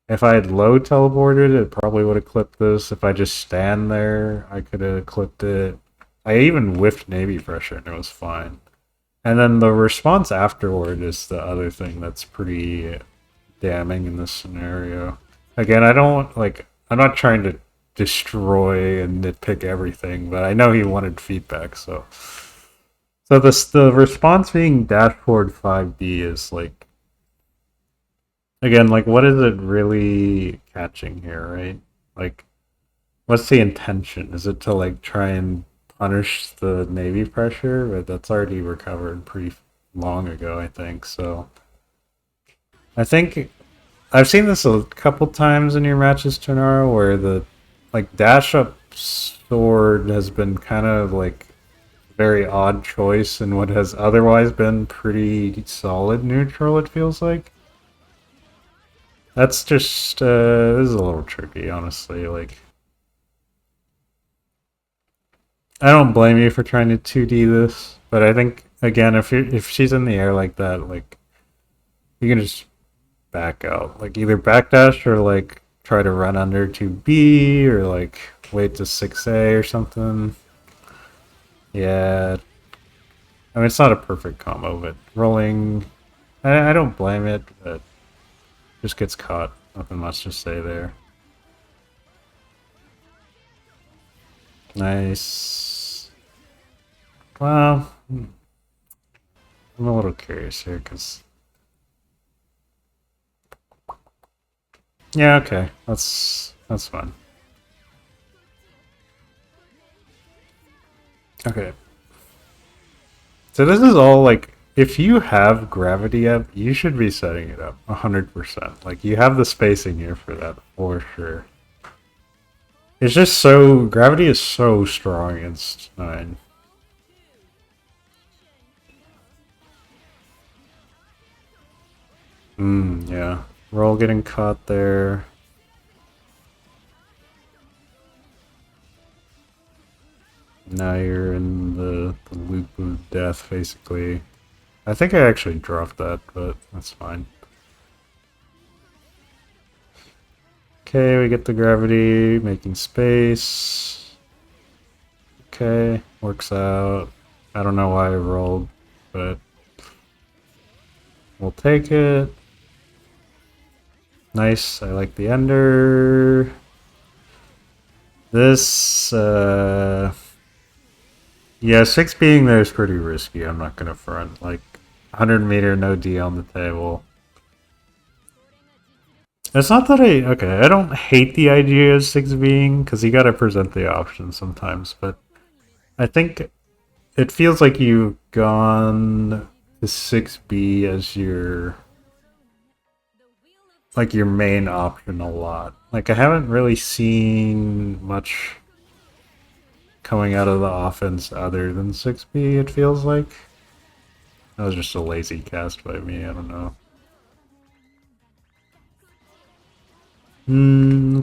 If I had low teleported, it probably would have clipped this. If I just stand there, I could have clipped it. I even whiffed Navy pressure and it was fine. And then the response afterward is the other thing that's pretty damning in this scenario. Again, I don't like. I'm not trying to destroy and nitpick everything, but I know he wanted feedback, so. So the response being dashboard 5D is like, again, like what is it really catching here, right? Like, what's the intention? Is it to like try and punish the Navy pressure? But that's already recovered pretty long ago, I think. So I think I've seen this a couple times in your matches, Tenara, where the like dash up sword has been kind of like very odd choice in what has otherwise been pretty solid neutral, it feels like. That's just this is a little tricky, honestly. Like, I don't blame you for trying to 2D this, but I think again, if she's in the air like that, like you can just back out, like either backdash or like try to run under 2B or like wait to 6A or something. Yeah, I mean it's not a perfect combo, but rolling, I don't blame it, but just gets caught. Nothing much to say there. Nice. Well, I'm a little curious here because yeah, okay, that's fine. Okay, so this is all like if you have gravity up, you should be setting it up 100%. Like you have the spacing here for that for sure. It's just so gravity is so strong against 9. Yeah. Roll getting caught there. Now you're in the loop of death, basically. I think I actually dropped that, but that's fine. Okay, we get the gravity, making space. Okay, works out. I don't know why I rolled, but we'll take it. Nice, I like the ender. This, yeah, 6 being there is pretty risky, I'm not gonna front. Like, 100 meter, no D on the table. It's not that okay, I don't hate the idea of 6 being, because you gotta present the options sometimes, but I think it feels like you've gone to 6B as your like your main option a lot. Like I haven't really seen much coming out of the offense other than 6B, it feels like. That was just a lazy cast by me, I don't know.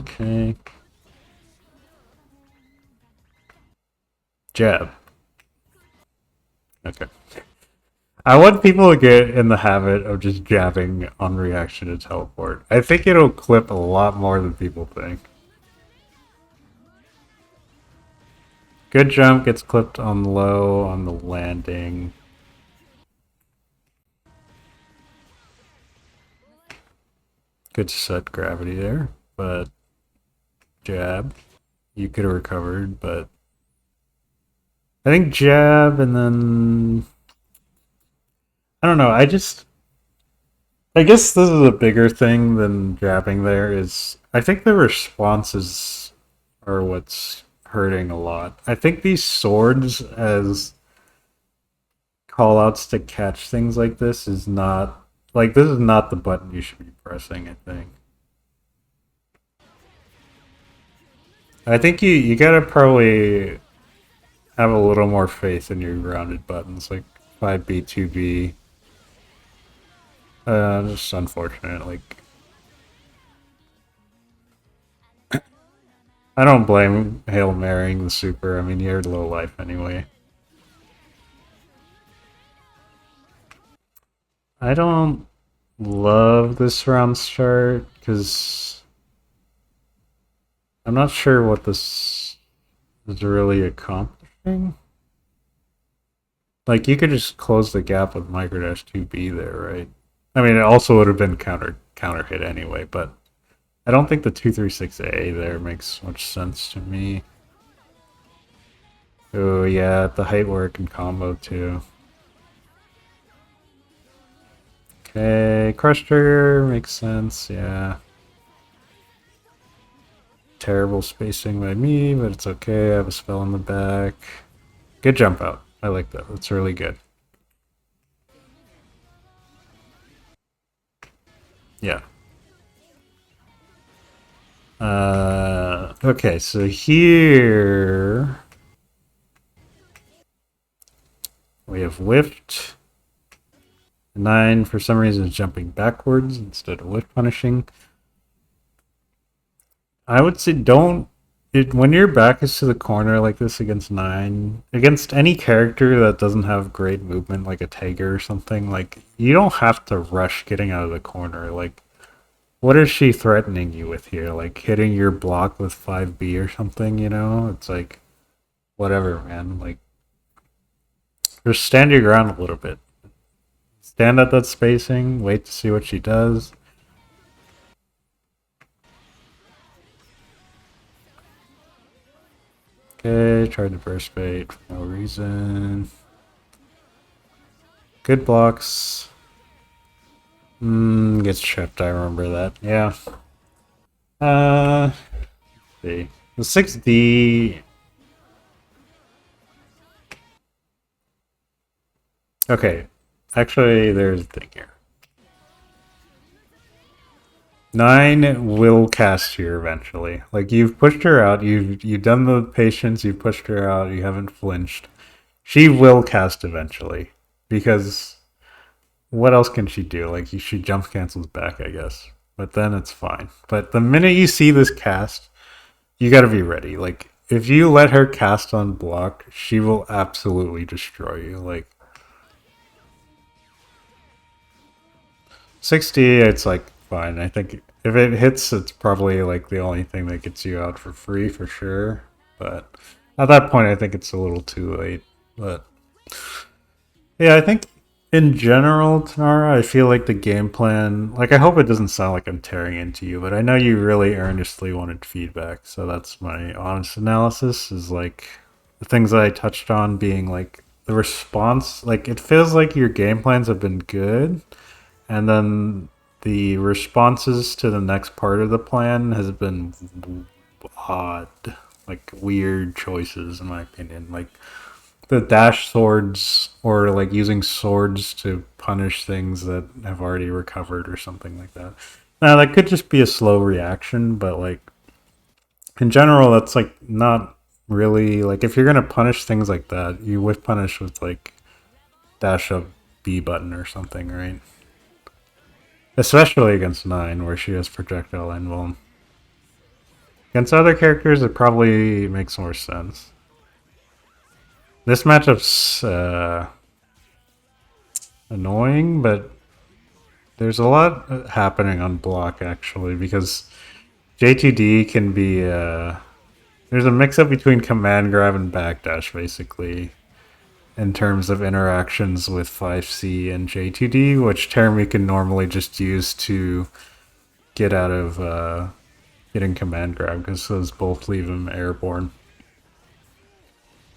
Okay. Jab. Okay. I want people to get in the habit of just jabbing on reaction to teleport. I think it'll clip a lot more than people think. Good jump gets clipped on low on the landing. Good set gravity there, but jab. You could have recovered, but I think jab and then I don't know. I guess this is a bigger thing than jabbing there is I think the responses are what's hurting a lot. I think these swords as callouts to catch things like this is not like this is not the button you should be pressing, I think. I think you gotta probably have a little more faith in your grounded buttons, like 5B, 2B. Just unfortunate. Like, I don't blame Hail Marying the super. I mean, you're low life anyway. I don't love this round start because I'm not sure what this is really accomplishing. Like, you could just close the gap with microdash 2B there, right? I mean, it also would have been counter hit anyway, but I don't think the 236A there makes much sense to me. Oh yeah, the height work and combo too. Okay, crush trigger makes sense, yeah. Terrible spacing by me, but it's okay. I have a spell in the back. Good jump out. I like that. That's really good. Yeah. Okay, so here we have whiffed. 9 for some reason is jumping backwards instead of whiff punishing. I would say don't when your back is to the corner like this against 9, against any character that doesn't have great movement like a tiger or something, like you don't have to rush getting out of the corner. Like, what is she threatening you with here? Like hitting your block with 5B or something, you know? It's like, whatever, man. Like, just stand your ground a little bit. Stand at that spacing, wait to see what she does. Okay, tried to burst bait for no reason. Good blocks. Gets tripped, I remember that. Yeah. See. The 6D. Okay. Actually, there's a thing here. 9 will cast here eventually. Like, you've pushed her out, you've done the patience, you've pushed her out, you haven't flinched. She will cast eventually. Because what else can she do? Like, she jump cancels back, I guess. But then it's fine. But the minute you see this cast, you gotta be ready. Like, if you let her cast on block, she will absolutely destroy you. Like, 60, it's like fine. I think if it hits, it's probably like the only thing that gets you out for free for sure. But at that point, I think it's a little too late. But yeah, I think in general, Tanara, I feel like the game plan, like, I hope it doesn't sound like I'm tearing into you, but I know you really earnestly wanted feedback. So that's my honest analysis is like the things that I touched on being like the response, like, it feels like your game plans have been good. And then the responses to the next part of the plan has been odd, like weird choices, in my opinion. Like the dash swords, or like using swords to punish things that have already recovered, or something like that. Now, that could just be a slow reaction, but like in general, that's like not really like if you're gonna punish things like that, you would punish with like dash up B button or something, right? Especially against 9, where she has projectile invuln. Against other characters, it probably makes more sense. This matchup's annoying, but there's a lot happening on block, actually, because J2D can be... there's a mix-up between command grab and backdash, basically, in terms of interactions with 5C and J2D, which Termi can normally just use to get out of getting command grab, because those both leave him airborne.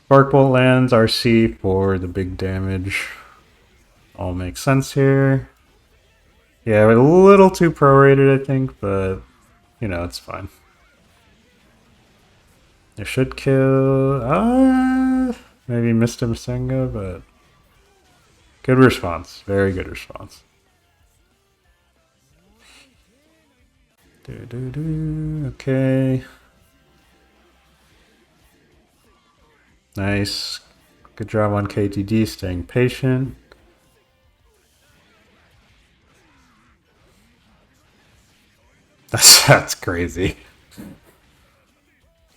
Sparkbolt lands, RC for the big damage. All makes sense here. Yeah, we're a little too prorated, I think, but, you know, it's fine. It should kill... maybe missed a Masenga, but... Good response. Very good response. Okay. Nice. Good job on KTD, staying patient. That's crazy.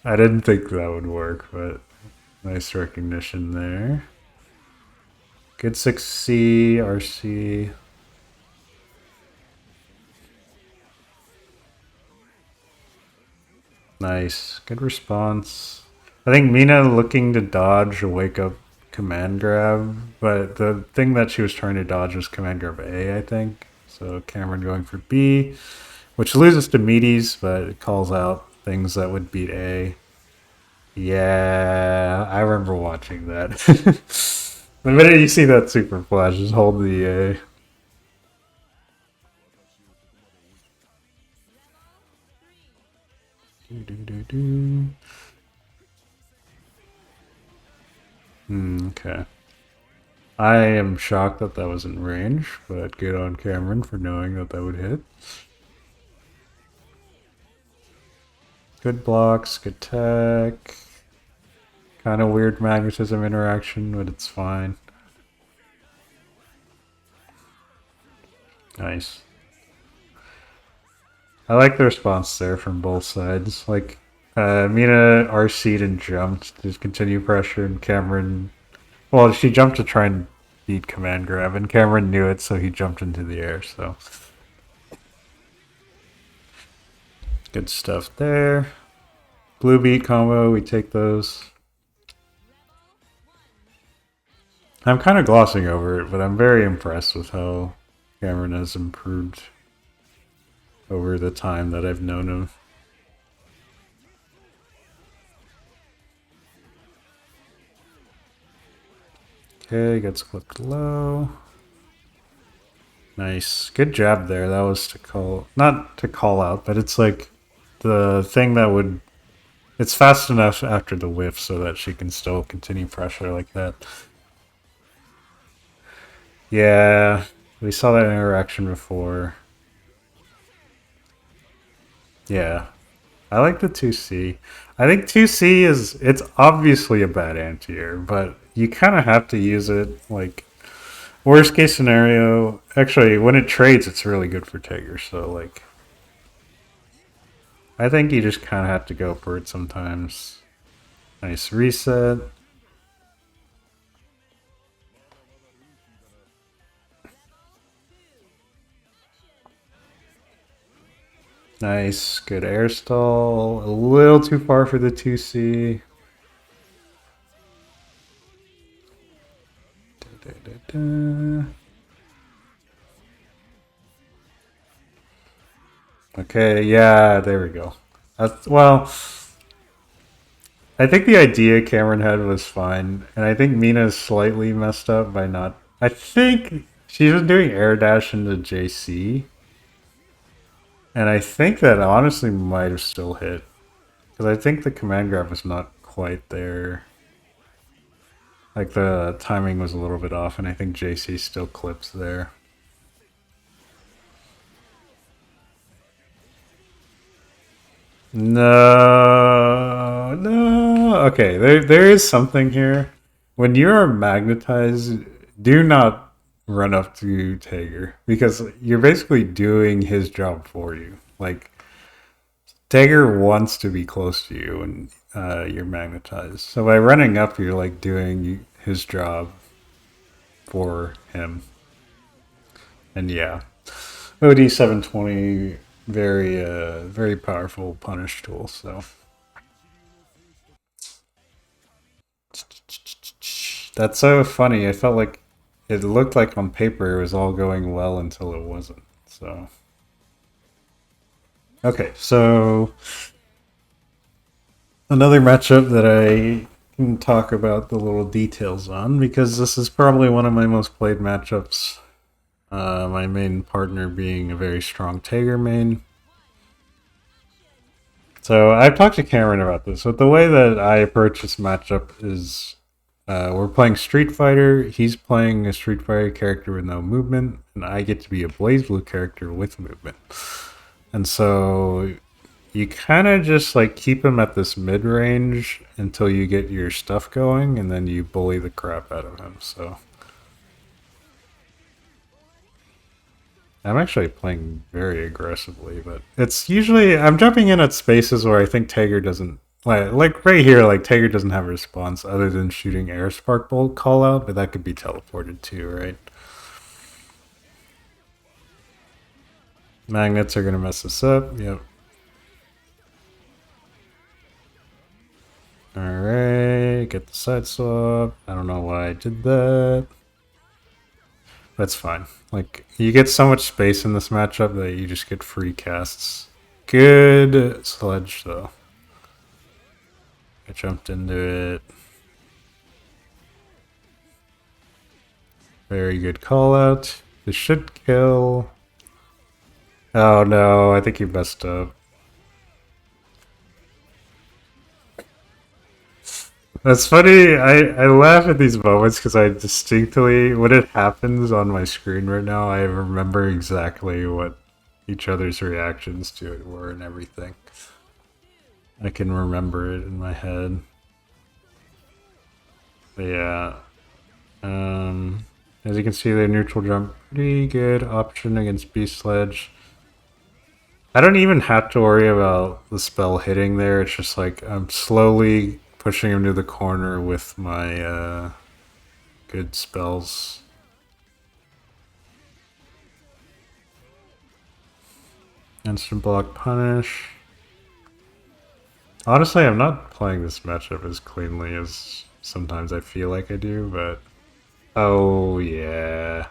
I didn't think that would work, but nice recognition there. Good 6C, RC. Nice. Good response. I think Mina looking to dodge a wake up command grab, but the thing that she was trying to dodge was command grab A, I think. So Cameron going for B, which loses to meaties, but it calls out things that would beat A. Yeah, I remember watching that. The minute you see that super flash, just hold the A. Okay. I am shocked that that was in range, but good on Cameron for knowing that that would hit. Good blocks, good tech. Kind of weird magnetism interaction, but it's fine. Nice. I like the response there from both sides. Like, Mina RC'd and jumped to continue pressure, and Cameron... Well, she jumped to try and beat command grab, and Cameron knew it, so he jumped into the air, so... Good stuff there. Blue beat combo, we take those. I'm kind of glossing over it, but I'm very impressed with how Cameron has improved over the time that I've known him. Okay, gets clipped low. Nice. Good jab there. That was to call... Not to call out, but it's like the thing that would... It's fast enough after the whiff so that she can still continue pressure like that. Yeah, we saw that interaction before. Yeah. I like the 2C. I think 2C is... It's obviously a bad anti-air, but you kind of have to use it, like... Worst case scenario... Actually, when it trades, it's really good for Tiger, so, like... I think you just kind of have to go for it sometimes. Nice reset. Nice. Good air stall. A little too far for the 2C. Okay, yeah, there we go. Well, I think the idea Cameron had was fine, and I think Mina's slightly messed up by not... I think she was doing air dash into JC, and I think that honestly might have still hit, because I think the command grab was not quite there. Like the timing was a little bit off, and I think JC still clips there. No, no. Okay, there is something here. When you are magnetized, do not run up to Tager, because you're basically doing his job for you. Like, Tager wants to be close to you when you're magnetized. So by running up, you're like doing his job for him. And yeah, OD 720, very powerful punish tool. So that's so funny. I felt like it looked like on paper it was all going well until it wasn't. So okay, so another matchup that I can talk about the little details on, because this is probably one of my most played matchups. My main partner being a very strong Tager main. So I've talked to Cameron about this. But the way that I approach this matchup is we're playing Street Fighter. He's playing a Street Fighter character with no movement, and I get to be a BlazBlue character with movement. And so you kind of just like keep him at this mid range until you get your stuff going, and then you bully the crap out of him. So I'm actually playing very aggressively, but it's usually I'm jumping in at spaces where I think Tager doesn't like right here. Like Tager doesn't have a response other than shooting air spark bolt call out, but that could be teleported too, right? Magnets are gonna mess this up. Yep. Alright, get the side swap. I don't know why I did that. That's fine. Like, you get so much space in this matchup that you just get free casts. Good sledge, though. I jumped into it. Very good call out. This should kill. Oh no, I think you messed up. That's funny. I laugh at these moments because I distinctly, when it happens on my screen right now, I remember exactly what each other's reactions to it were and everything. I can remember it in my head. But yeah. As you can see, the neutral jump, pretty good option against Beast Sledge. I don't even have to worry about the spell hitting there. It's just like I'm slowly pushing him to the corner with my good spells. Instant block punish. Honestly, I'm not playing this matchup as cleanly as sometimes I feel like I do, but... Oh, yeah.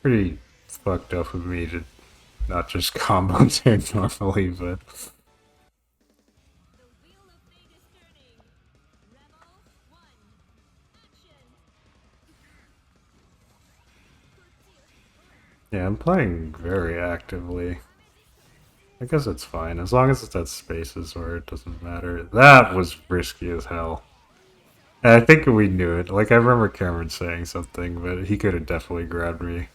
Pretty fucked up of me to not just combo there normally, but... Yeah, I'm playing very actively. I guess it's fine, as long as it's at spaces where it doesn't matter. That was risky as hell. And I think we knew it. Like, I remember Cameron saying something, but he could have definitely grabbed me.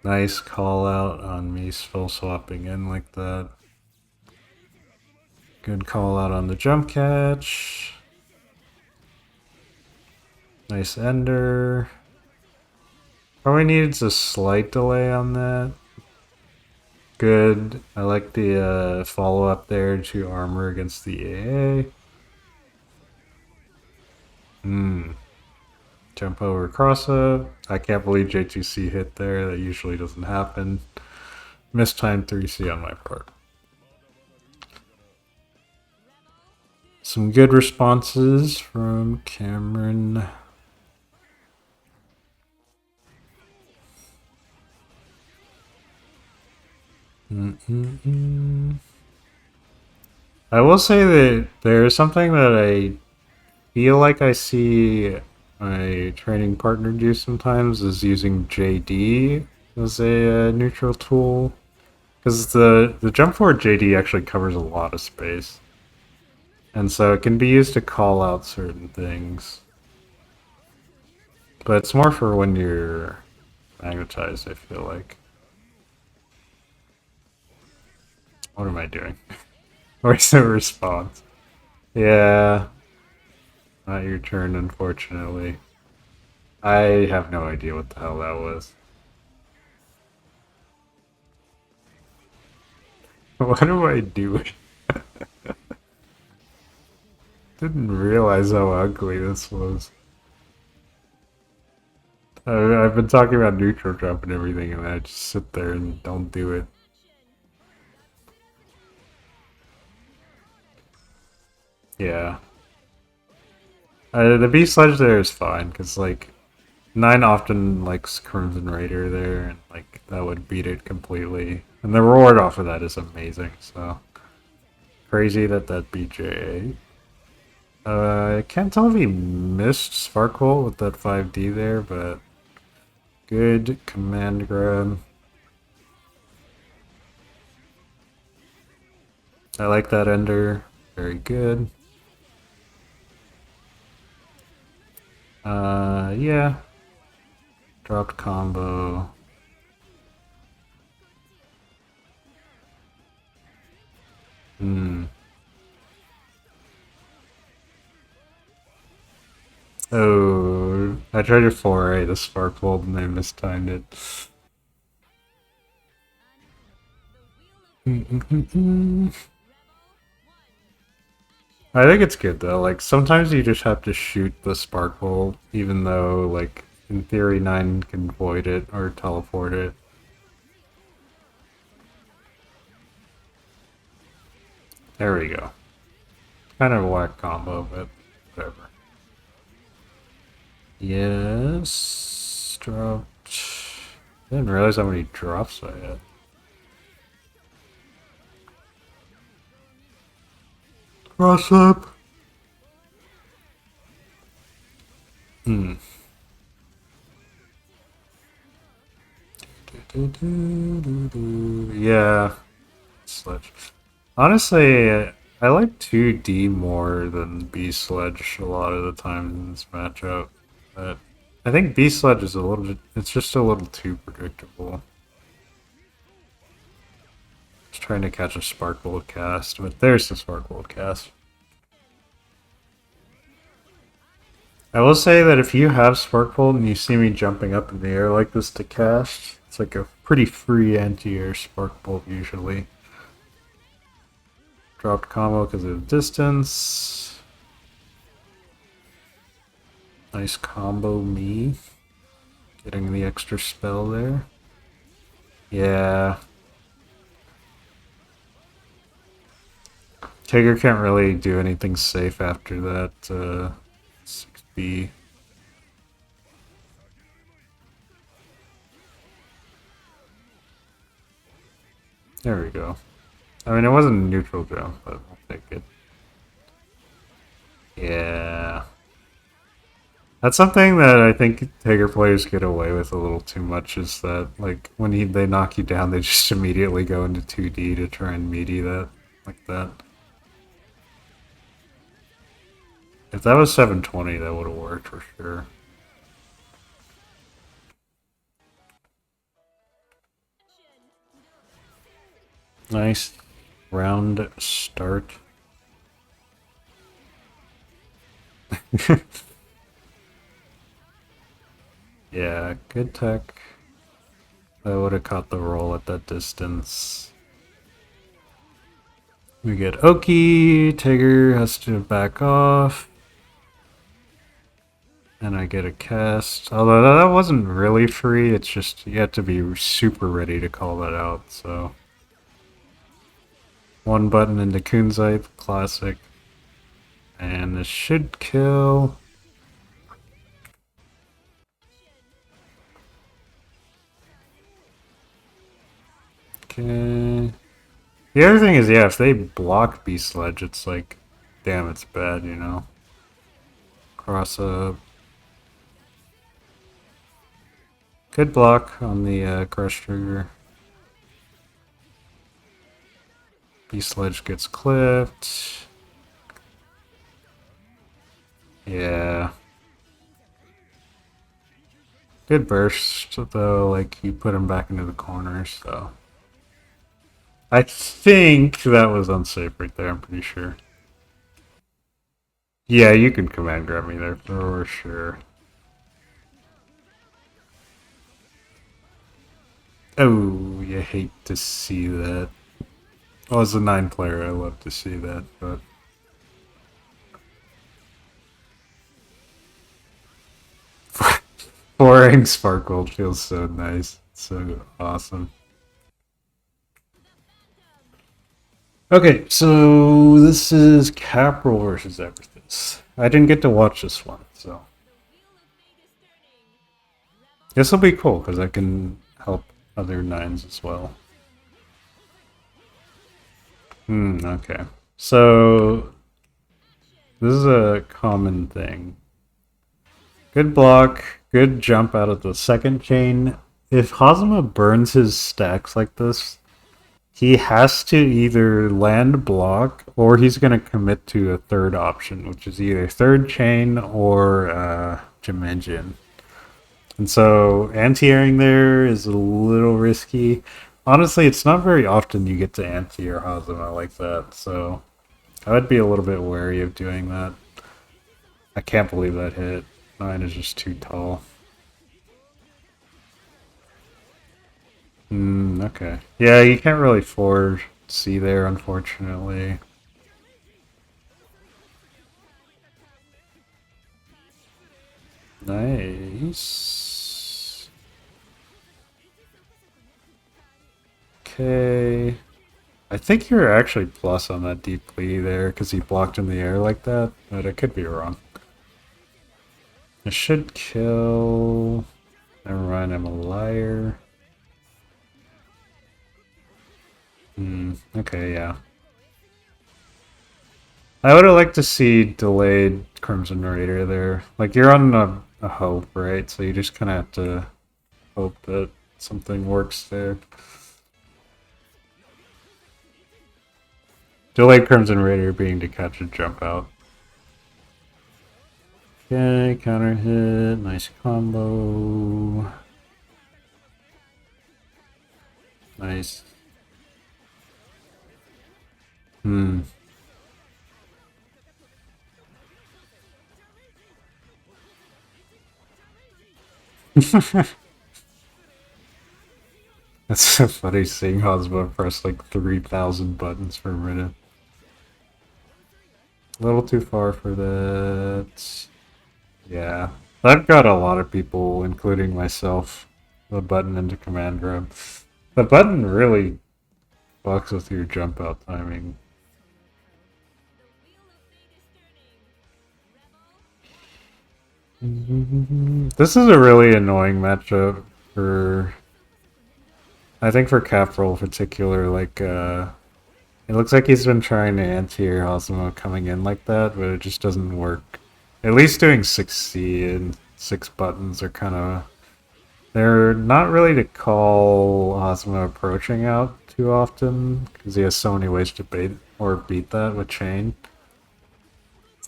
Nice call out on me full swapping in like that. Good call out on the jump catch. Nice ender. Probably needs a slight delay on that. Good. I like the follow-up there to armor against the AA. Jump over cross up. I can't believe J2C hit there. That usually doesn't happen. Mistimed 3C on my part. Some good responses from Cameron. I will say that there's something that I feel like I see my training partner do sometimes is using JD as a neutral tool. Because the jump forward JD actually covers a lot of space. And so it can be used to call out certain things. But it's more for when you're magnetized, I feel like. What am I doing? Where's the response? Yeah. Not your turn, unfortunately. I have no idea what the hell that was. What am I doing? Didn't realize how ugly this was. I've been talking about neutral jump and everything, and I just sit there and don't do it. Yeah. The beast sledge there is fine, because, like, 9 often likes Crimson Raider there, and, like, that would beat it completely. And the reward off of that is amazing, so... Crazy that that beat JA. I can't tell if he missed Sparkle with that 5D there, but... Good command grab. I like that ender. Very good. Yeah. Dropped combo. Oh, I tried to 4A the Sparkle and I mistimed it. I think it's good though. Like sometimes you just have to shoot the Sparkle, even though like in theory 9 can void it or teleport it. There we go. Kind of a whack combo, but whatever. Yes. Dropped. I didn't realize how many drops I had. Cross up. Yeah. Sledge. Honestly, I like 2D more than B Sledge a lot of the time in this matchup. But I think B Sledge is a little, it's just a little too predictable. Just trying to catch a Sparkle cast, but there's the Sparkle cast. I will say that if you have Sparkle and you see me jumping up in the air like this to cast, it's like a pretty free anti-air Sparkle usually. Dropped combo because of distance. Nice combo me. Getting the extra spell there. Yeah. Tigger can't really do anything safe after that 6B. There we go. I mean, it wasn't a neutral jump, but I'll take it. Yeah. That's something that I think Tigger players get away with a little too much, is that, like, when they knock you down, they just immediately go into 2D to try and meaty that, like that. If that was 720, that would have worked for sure. Nice round start. Yeah, good tech. I would have caught the roll at that distance. We get Oki. Tigger has to back off. And I get a cast. Although that wasn't really free, it's just you have to be super ready to call that out, so. One button into Kunzite, classic. And this should kill. Okay. The other thing is, yeah, if they block Beast Sledge, it's like, damn, it's bad, you know? Cross up. Good block on the crush trigger. Beast Sledge gets clipped. Yeah. Good burst, though, like, you put him back into the corner, so. I think that was unsafe right there, I'm pretty sure. Yeah, you can command grab me there for sure. Oh, you hate to see that. Oh, as a 9 player, I love to see that, but... Pouring Sparkle feels so nice. So awesome. Okay, so this is Kapral versus Everthus. I didn't get to watch this one, so... This will be cool, because I can help other 9s as well. Okay. So... This is a common thing. Good block, good jump out of the second chain. If Hazama burns his stacks like this, he has to either land block or he's going to commit to a third option, which is either third chain or Dimension. And so anti-airing there is a little risky. Honestly, it's not very often you get to anti-air Hazama like that, so I would be a little bit wary of doing that. I can't believe that hit. 9 is just too tall. Okay. Yeah, you can't really foresee there, unfortunately. Nice. Okay. I think you're actually plus on that deeply there because he blocked in the air like that, but I could be wrong. It should kill. Never mind, I'm a liar. Okay, yeah. I would have liked to see delayed Crimson Raider there. Like, you're on a hope, right? So you just kind of have to hope that something works there. Delayed Crimson Raider being to catch a jump out. Okay, counter hit, nice combo. Nice. That's so funny seeing Hosma press like 3,000 buttons per minute. A little too far for that. Yeah. I've got a lot of people, including myself, the button into command grab. The button really fucks with your jump out timing. This is a really annoying matchup for, I think for Kapral in particular, like, it looks like he's been trying to anti-air Hosmo coming in like that, but it just doesn't work. At least doing 6C and 6 buttons are kind of, they're not really to call Hosmo approaching out too often, because he has so many ways to bait or beat that with chain.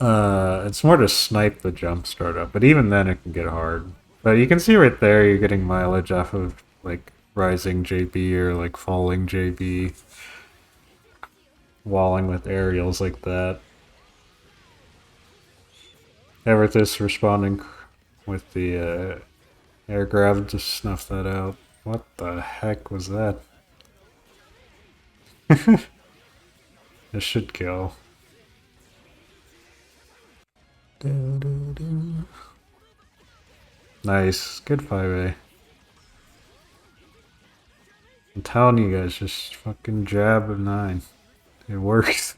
It's more to snipe the jump start up, but even then it can get hard. But you can see right there you're getting mileage off of like rising JB or like falling JB, walling with aerials like that. Everthus responding with the air grab to snuff that out. What the heck was that? This should kill. Nice. Good 5A. I'm telling you guys, just fucking jab of 9. It works.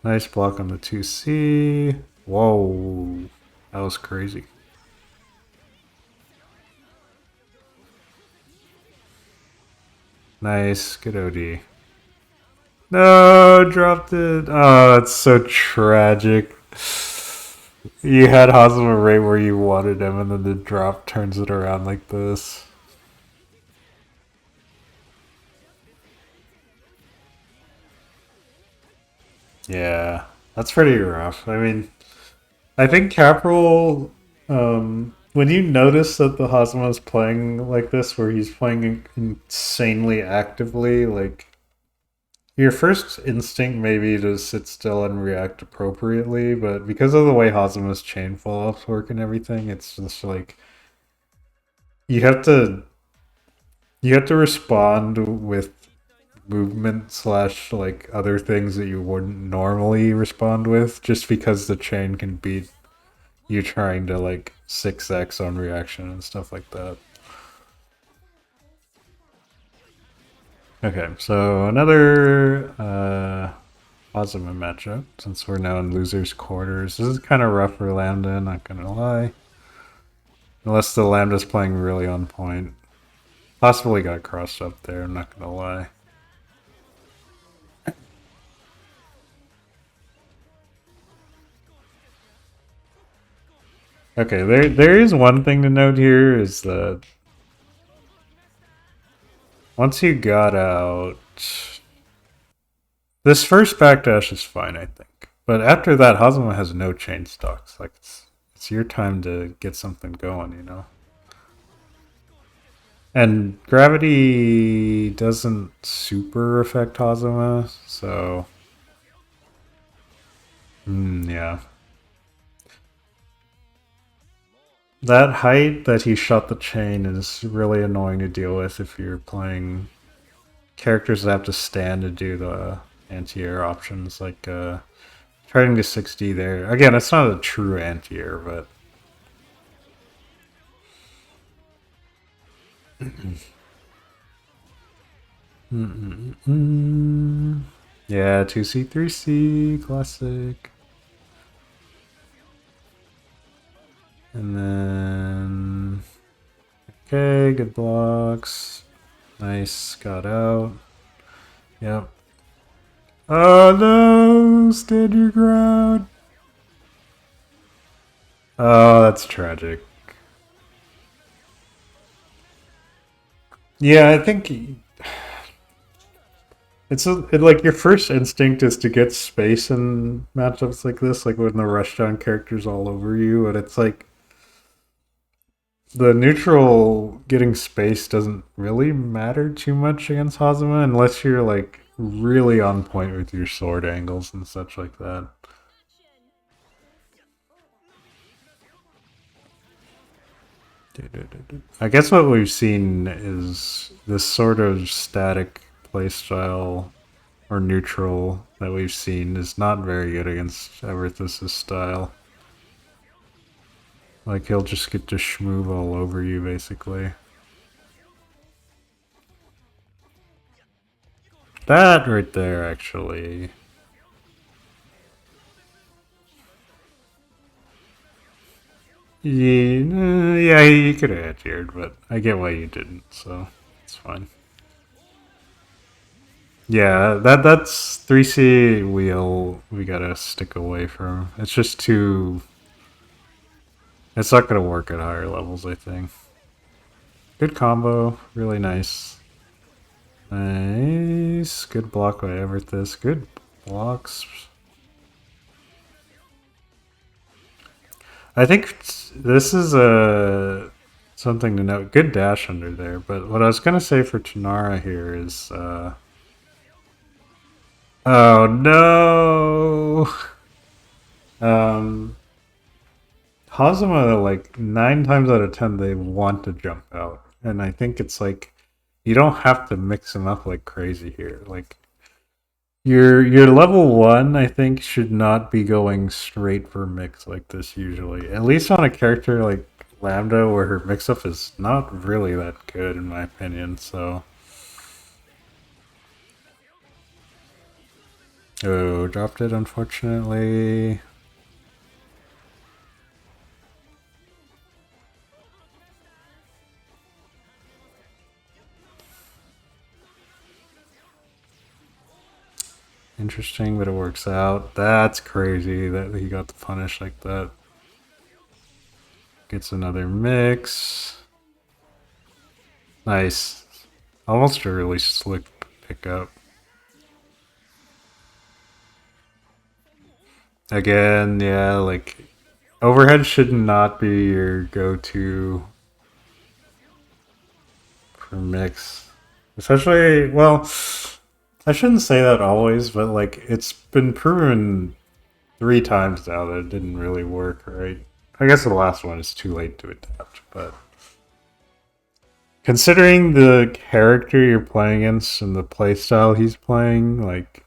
Nice block on the 2C. Whoa. That was crazy. Nice. Good OD. No, dropped it. Oh, it's so tragic. You had Hosma right where you wanted him, and then the drop turns it around like this. Yeah, that's pretty rough. I mean, I think Kapral, when you notice that the Hosma is playing like this, where he's playing insanely actively, like, your first instinct may be to sit still and react appropriately, but because of the way Hosma's chain fall-offs work and everything, it's just like, you have to respond with movement slash like other things that you wouldn't normally respond with, just because the chain can beat you trying to like 6x on reaction and stuff like that. Okay, so another Hosma matchup, since we're now in losers quarters. This is kind of rough for Lambda, not gonna lie. Unless the Lambda's playing really on point. Possibly got crossed up there, I'm not gonna lie. Okay, there is one thing to note here, is that once you got out, this first backdash is fine, I think. But after that, Hosma has no chain stocks. Like, it's your time to get something going, you know? And gravity doesn't super affect Hosma, so... yeah. That height that he shot the chain is really annoying to deal with if you're playing characters that have to stand to do the anti-air options, like trying to 6D there. Again, it's not a true anti-air, but Yeah, 2C, 3C, classic. And then... Okay, good blocks. Nice, got out. Yep. Oh no! Stand your ground! Oh, that's tragic. Yeah, I think like your first instinct is to get space in matchups like this, like when the rushdown character's all over you, and it's like the neutral getting space doesn't really matter too much against Hazama unless you're like really on point with your sword angles and such like that. I guess what we've seen is this sort of static playstyle or neutral that we've seen is not very good against Everthus' style. Like he'll just get to schmoove all over you basically. That right there actually. Yeah, you could have adhered, but I get why you didn't, so it's fine. Yeah, that's 3C wheel we gotta stick away from. It's just too... It's not gonna work at higher levels, I think. Good combo, really nice. Nice, good block by Everthus, good blocks. I think this is something to note. Good dash under there, but what I was gonna say for Tanara here is, oh no, Hazama, like 9 times out of 10, they want to jump out, and I think it's like you don't have to mix them up like crazy here. Like your level 1, I think, should not be going straight for mix like this usually. At least on a character like Lambda, where her mix-up is not really that good in my opinion. So, oh, dropped it unfortunately. Interesting, but it works out. That's crazy that he got the punish like that. Gets another mix. Nice. Almost a really slick pickup. Again, yeah, like overhead should not be your go-to for mix. Especially, well, I shouldn't say that always, but like it's been proven 3 times now that it didn't really work, right? I guess the last one is too late to adapt, but considering the character you're playing against and the playstyle he's playing, like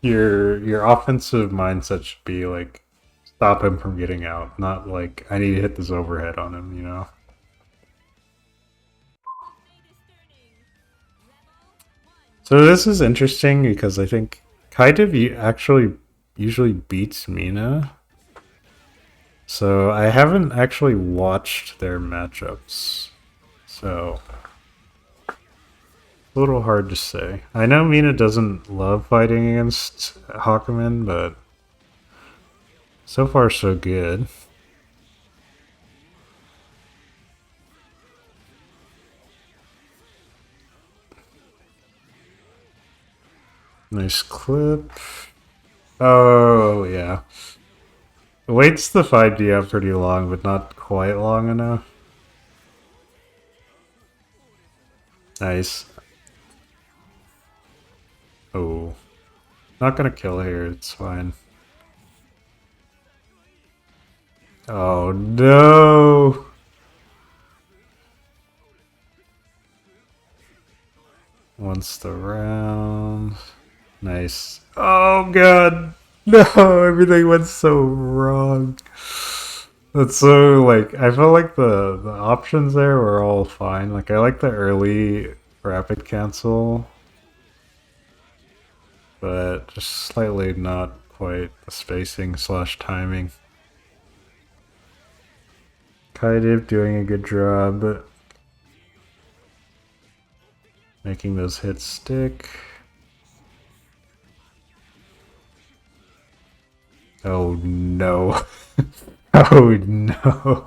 your offensive mindset should be like stop him from getting out, not like I need to hit this overhead on him, you know? So this is interesting because I think Kaidivh actually usually beats Mina. So I haven't actually watched their matchups. So a little hard to say. I know Mina doesn't love fighting against Hakumen, but so far so good. Nice clip. Oh, yeah. Waits the 5D out pretty long, but not quite long enough. Nice. Oh. Not gonna kill here, it's fine. Oh no! Once the round. Nice. Oh god! No, everything went so wrong. That's so, like, I felt like the options there were all fine. Like, I like the early rapid cancel but just slightly not quite the spacing / timing. Kaidivh doing a good job making those hits stick. Oh no. Oh no.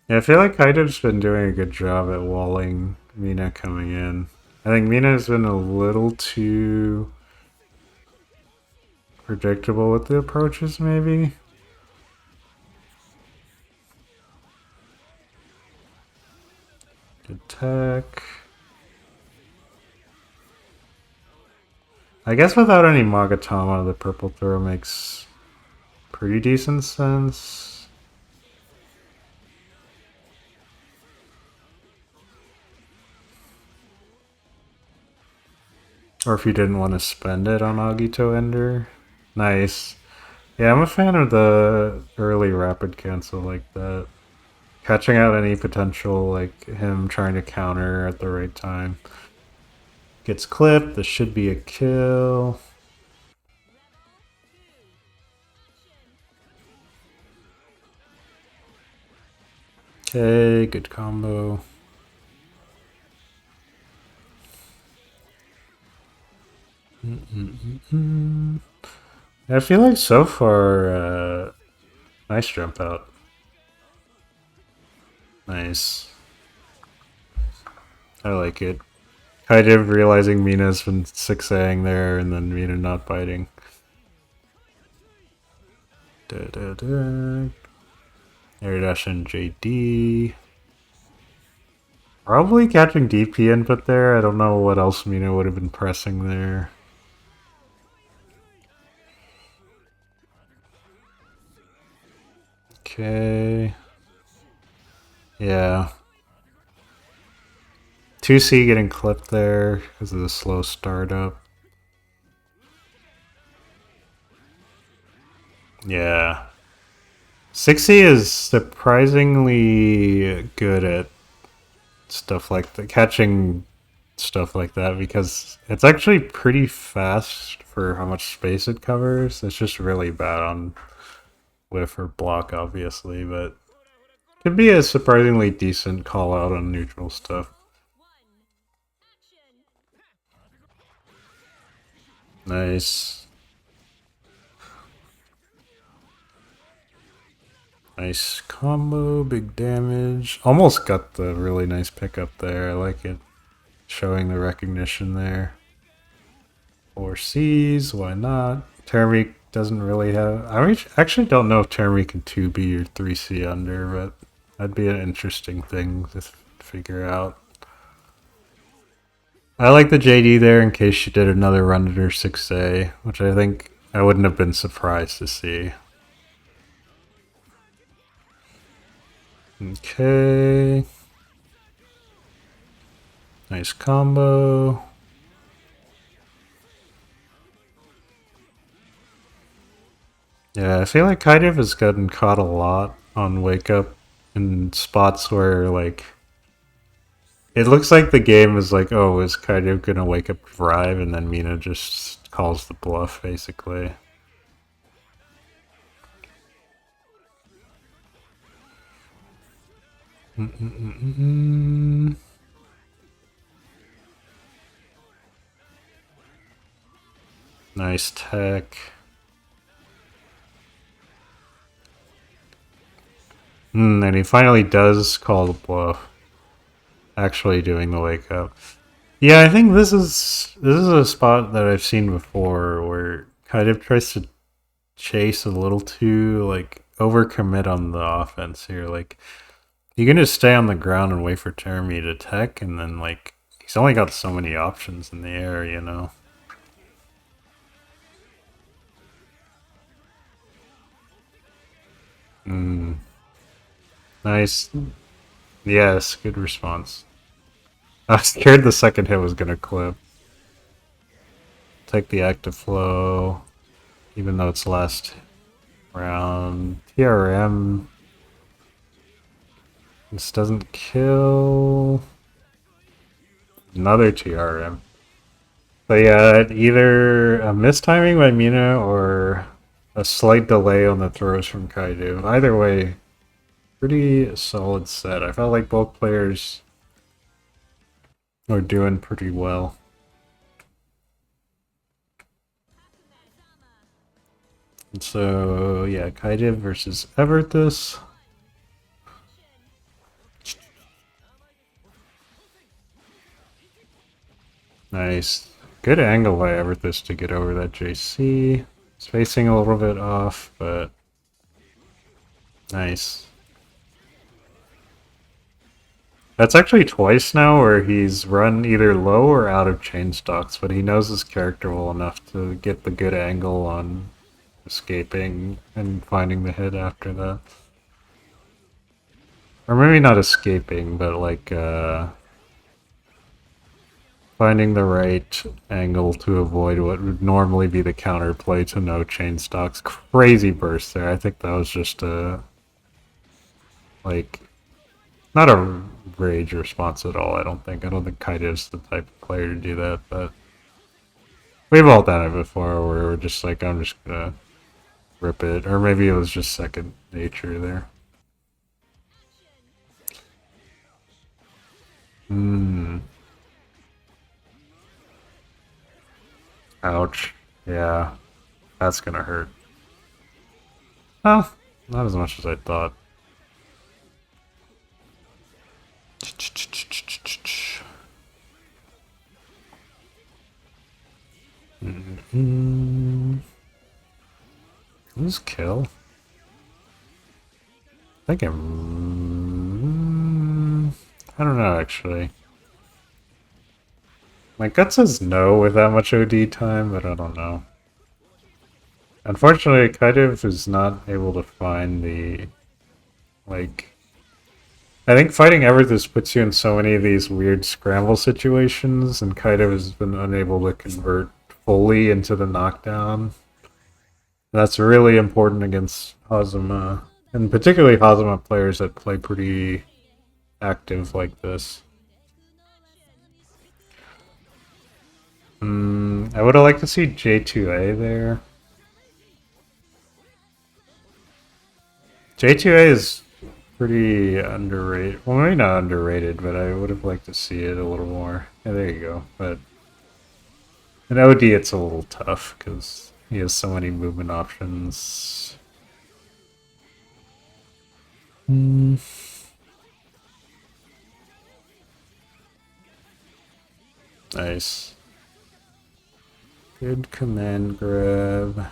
Yeah, I feel like Kaidiv's been doing a good job at walling Mina coming in. I think Mina's been a little too predictable with the approaches, maybe. Good tech. I guess without any Magatama, the purple throw makes pretty decent sense. Or if you didn't want to spend it on Agito Ender. Nice. Yeah, I'm a fan of the early rapid cancel like that. Catching out any potential, like him trying to counter at the right time. Gets clipped. This should be a kill. Okay, good combo. I feel like so far, nice jump out. Nice. I like it. Kaidivh realizing Mina's been 6-Aing there and then Mina not biting. Air dash and JD. Probably catching DP input there. I don't know what else Mina would have been pressing there. Okay. Yeah. 2C getting clipped there because of the slow startup. Yeah. 6C is surprisingly good at stuff like that, catching stuff like that, because it's actually pretty fast for how much space it covers. It's just really bad on whiff or block, obviously, but could be a surprisingly decent call out on neutral stuff. Nice. Nice combo, big damage. Almost got the really nice pickup there. I like it. Showing the recognition there. 4 Cs, why not? Termite doesn't really have... I actually don't know if Termite can 2B or 3C under, but that'd be an interesting thing to figure out. I like the JD there in case she did another run at her 6A, which I think I wouldn't have been surprised to see. Okay. Nice combo. Yeah, I feel like Kaidivh has gotten caught a lot on Wake Up in spots where, like, it looks like the game is like, oh, is Kaidivh gonna Wake Up Drive? And then Mina just calls the bluff, basically. Nice tech. And he finally does call the bluff. Actually doing the Wake Up. Yeah, I think this is a spot that I've seen before where Kaidivh tries to chase a little too, like, overcommit on the offense here. Like, you can just stay on the ground and wait for Termi to tech, and then, like, he's only got so many options in the air, you know? Nice. Yes, good response. I was scared the second hit was gonna clip. take the active flow, even though it's last round. TRM. This doesn't kill. Another TRM. But yeah, either a mistiming by Mina or a slight delay on the throws from Kaidivh. Either way, pretty solid set. I felt like both players are doing pretty well. And so, yeah, Kaidivh versus Everthus. Nice. Good angle by Everthus to get over that JC. Spacing a little bit off, but nice. That's actually twice now where he's run either low or out of chain stocks, but he knows his character well enough to get the good angle on escaping and finding the hit after that. Or maybe not escaping, but like finding the right angle to avoid what would normally be the counterplay to no chain stocks. Crazy burst there. I think that was just a like not a rage response at all, I don't think. I don't think Kaidivh's the type of player to do that, but we've all done it before where we're just like, I'm just gonna rip it. Or maybe it was just second nature there. Ouch. Yeah. That's gonna hurt. Oh, not as much as I thought. Who's kill? I think I don't know, actually. My gut says no with that much OD time, but I don't know. Unfortunately, Kaidivh is not able to find the... like... I think fighting Everthus puts you in so many of these weird scramble situations, and Kaidivh has been unable to convert fully into the knockdown. That's really important against Hazama, and particularly Hazama players that play pretty active like this. I would have liked to see J2A there. J2A is pretty underrated. Well, maybe not underrated, but I would have liked to see it a little more. Yeah, there you go. But in OD, it's a little tough because he has so many movement options. Nice. Good command grab.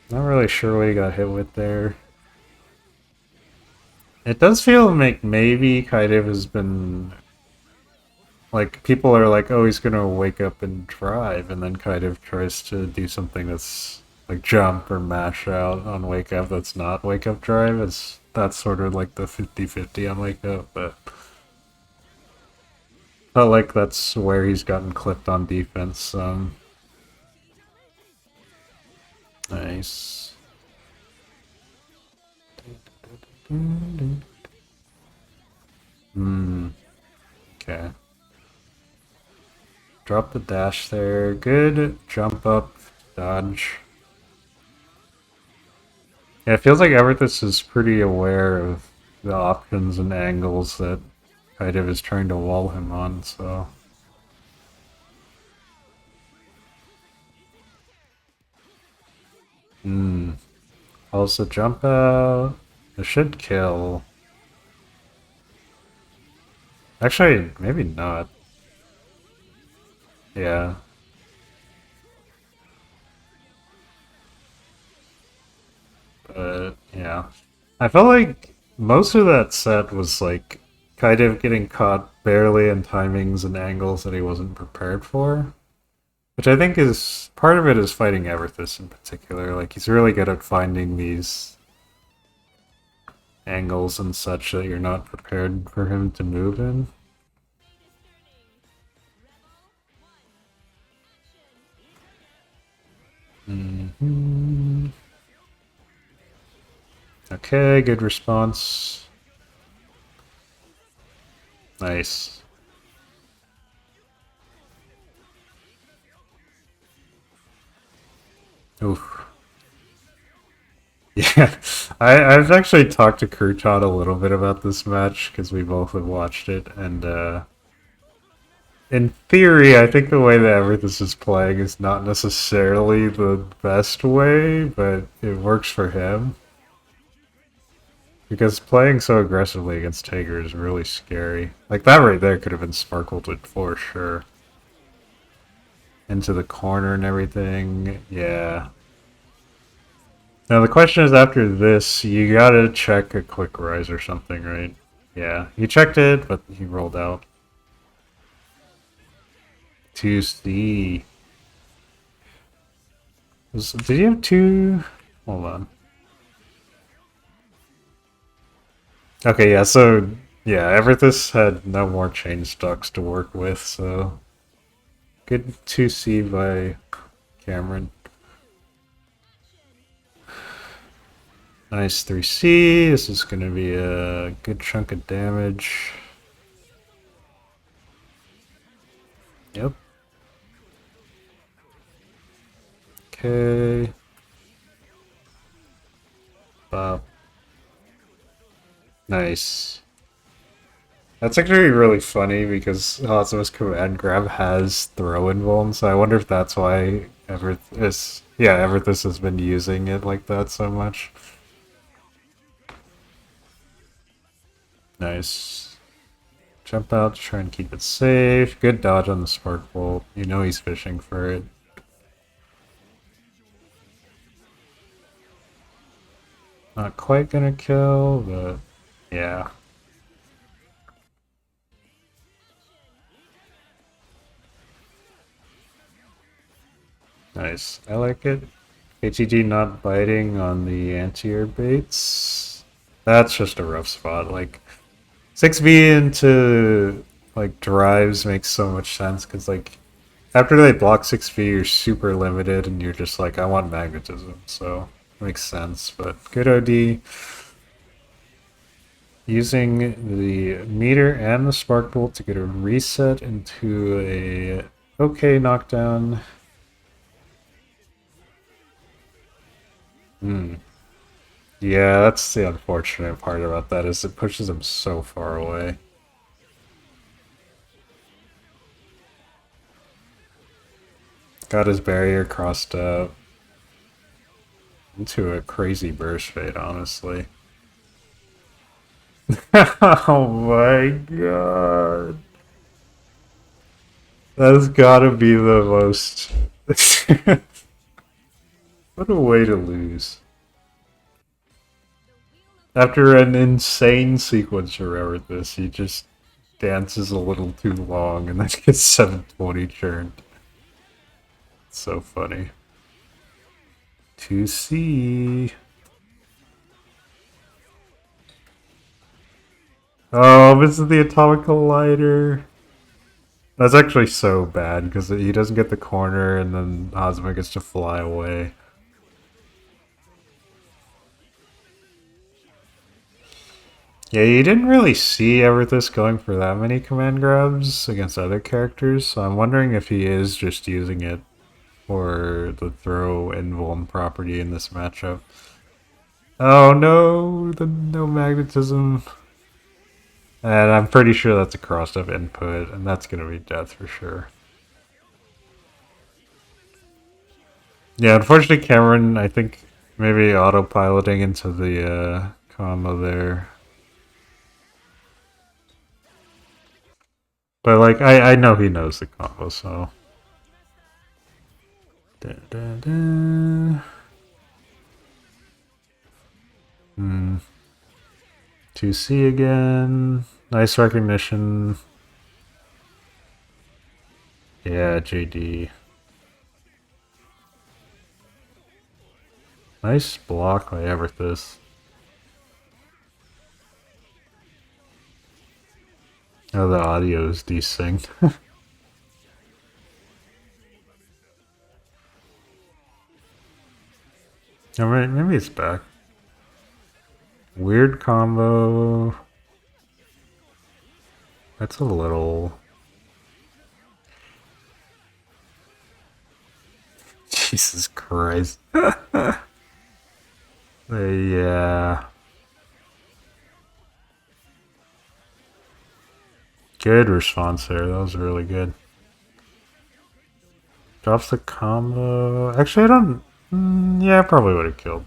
Not really sure what he got hit with there. It does feel like maybe Kaidivh has been... like, people are like, oh, he's gonna wake up and drive, and then Kaidivh tries to do something that's like jump or mash out on wake up that's not wake up drive. That's sort of like the 50-50 on wake up, but felt like that's where he's gotten clipped on defense. Nice. Okay. Drop the dash there. Good jump up, dodge. Yeah, it feels like Everthus is pretty aware of the options and angles that Kaidivh is trying to wall him on, so... Also jump out. It should kill. Actually, maybe not. Yeah. But, yeah. I felt like most of that set was like Kaidivh getting caught barely in timings and angles that he wasn't prepared for. Which I think is, part of it is fighting Everthus in particular. Like, he's really good at finding these angles and such that you're not prepared for him to move in. Okay, good response. Nice. Oof. Yeah, I've actually talked to Kurtot a little bit about this match because we both have watched it, and in theory, I think the way that Everthus is playing is not necessarily the best way, but it works for him. Because playing so aggressively against Tiger is really scary. Like, that right there could have been sparkled with for sure. Into the corner and everything, yeah. Now the question is, after this, you gotta check a quick rise or something, right? Yeah, he checked it, but he rolled out. 2C. Did you have two? Hold on. Okay, yeah, so, yeah, Everthus had no more chain stocks to work with, so... Good 2C by Cameron. Nice 3C. This is going to be a good chunk of damage. Yep. Okay. Bop. Nice. That's actually really funny because Hazuma's command grab has throw invuln, so I wonder if that's why Everthus has been using it like that so much. Nice. Jump out to try and keep it safe. Good dodge on the Spark Bolt. You know he's fishing for it. Not quite gonna kill, but yeah. Nice. I like it. HEG not biting on the anti-air baits. That's just a rough spot. Like, 6V into, like, drives makes so much sense, because, like, after they block 6V, you're super limited, and you're just like, I want magnetism, so it makes sense. But good OD. Using the meter and the spark bolt to get a reset into a okay knockdown. Yeah, that's the unfortunate part about that, is it pushes him so far away. Got his barrier crossed up into a crazy burst fade, honestly. Oh my god. That's gotta be the most... What a way to lose. After an insane sequence or this, he just dances a little too long and then gets 720 churned. It's so funny. 2C. Oh, this is the atomic collider. That's actually so bad because he doesn't get the corner and then Ozma gets to fly away. Yeah, you didn't really see Everthus going for that many command grabs against other characters, so I'm wondering if he is just using it for the throw invuln property in this matchup. Oh no, the no magnetism. And I'm pretty sure that's a crossed up input, and that's gonna be death for sure. Yeah, unfortunately Cameron, I think maybe autopiloting into the combo there. But like I know he knows the combo, so da, da, da. 2C again. Nice recognition. Yeah, JD. Nice block by Everthus. Oh, the audio is desynced. Alright, maybe it's back. Weird combo. That's a little... Jesus Christ. Yeah. Good response there. That was really good. Drops the combo. Actually, I don't... yeah, I probably would have killed.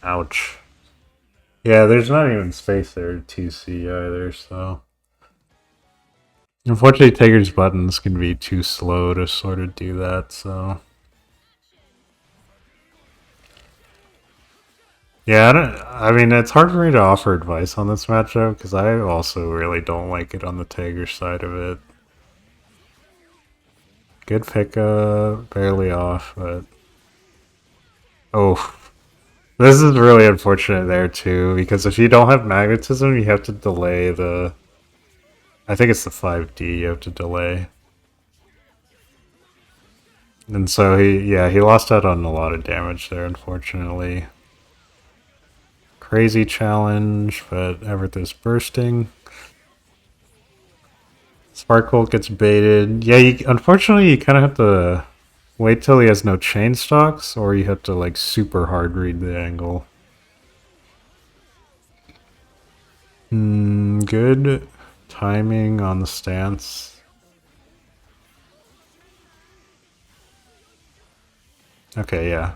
Ouch. Yeah, there's not even space there to see either, so... Unfortunately, Taker's buttons can be too slow to sort of do that, so... Yeah, I mean, it's hard for me to offer advice on this matchup, because I also really don't like it on the Taker side of it. Good pickup, barely off, but... Oh, this is really unfortunate there, too, because if you don't have magnetism, you have to delay the... I think it's the 5D you have to delay. And so he lost out on a lot of damage there, unfortunately. Crazy challenge, but Everthus bursting. Sparkle gets baited. Yeah, unfortunately you kind of have to wait till he has no chain stocks, or you have to like super hard read the angle. Good timing on the stance. Okay, yeah.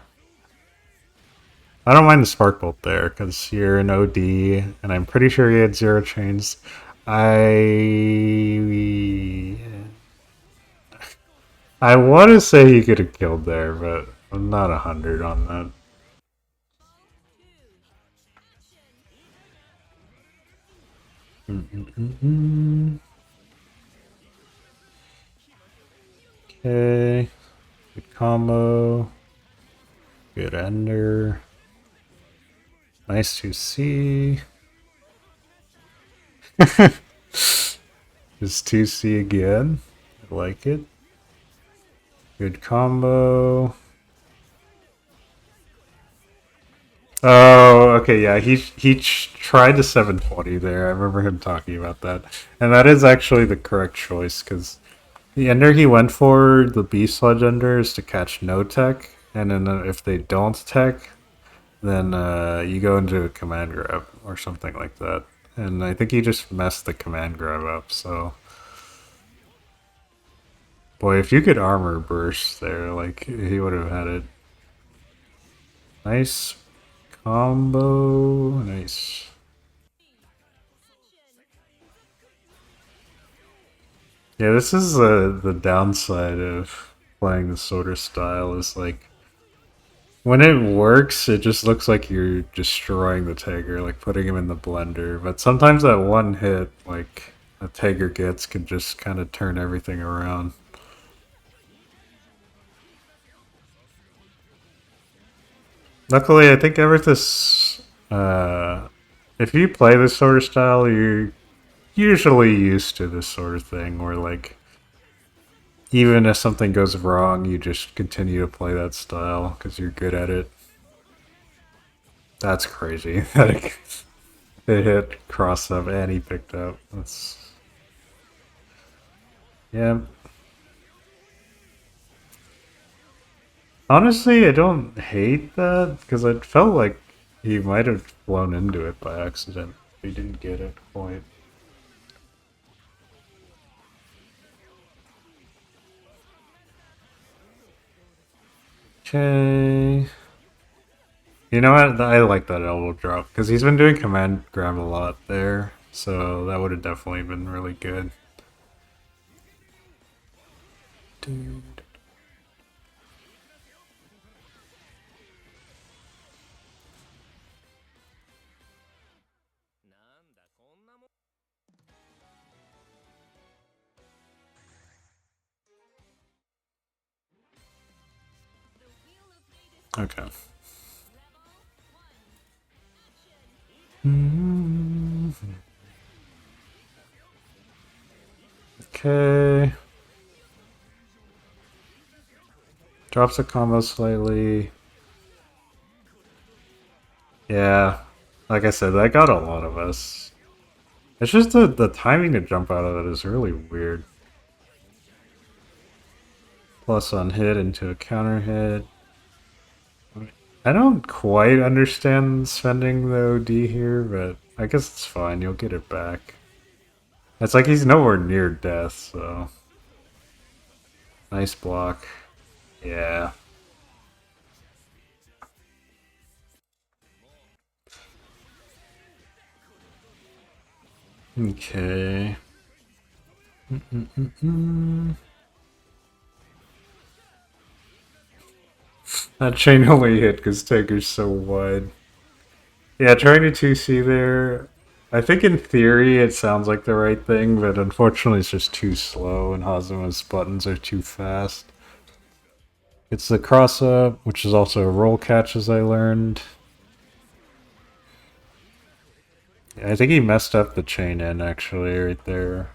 I don't mind the spark bolt there, because you're an OD, and I'm pretty sure he had 0 chains. I want to say he could have killed there, but I'm not 100 on that. Okay. Good combo. Good ender. Nice to see. Just 2C again. I like it. Good combo. Oh, okay, yeah. He tried the 720 there. I remember him talking about that, and that is actually the correct choice because the ender he went for, the Beast Sludge ender, is to catch no tech, and then if they don't tech, then you go into a command grab or something like that. And I think he just messed the command grab up. So, boy, if you could armor burst there, like he would have had it. Nice combo, nice. Yeah, this is the downside of playing this sort of style is like when it works, it just looks like you're destroying the Tiger, like putting him in the blender. But sometimes that one hit, like a Tiger gets, can just kind of turn everything around. Luckily, I think Everthus, if you play this sort of style, you're usually used to this sort of thing where like even if something goes wrong, you just continue to play that style because you're good at it. That's crazy. It hit cross up and he picked up. That's yeah. Honestly, I don't hate that because I felt like he might have flown into it by accident. He didn't get it quite. Okay. You know what? I like that elbow drop because he's been doing command grab a lot there, so that would have definitely been really good. Dude. Okay. Okay. Drops the combo slightly. Yeah, like I said, that got a lot of us. It's just the timing to jump out of it is really weird. Plus on hit into a counter hit. I don't quite understand spending the OD here, but I guess it's fine. You'll get it back. It's like he's nowhere near death, so... Nice block. Yeah. Okay. That chain only hit because Tiger's so wide. Yeah, trying to 2C there. I think in theory it sounds like the right thing, but unfortunately it's just too slow and Hazuma's buttons are too fast. It's the cross up, which is also a roll catch as I learned. Yeah, I think he messed up the chain in actually right there.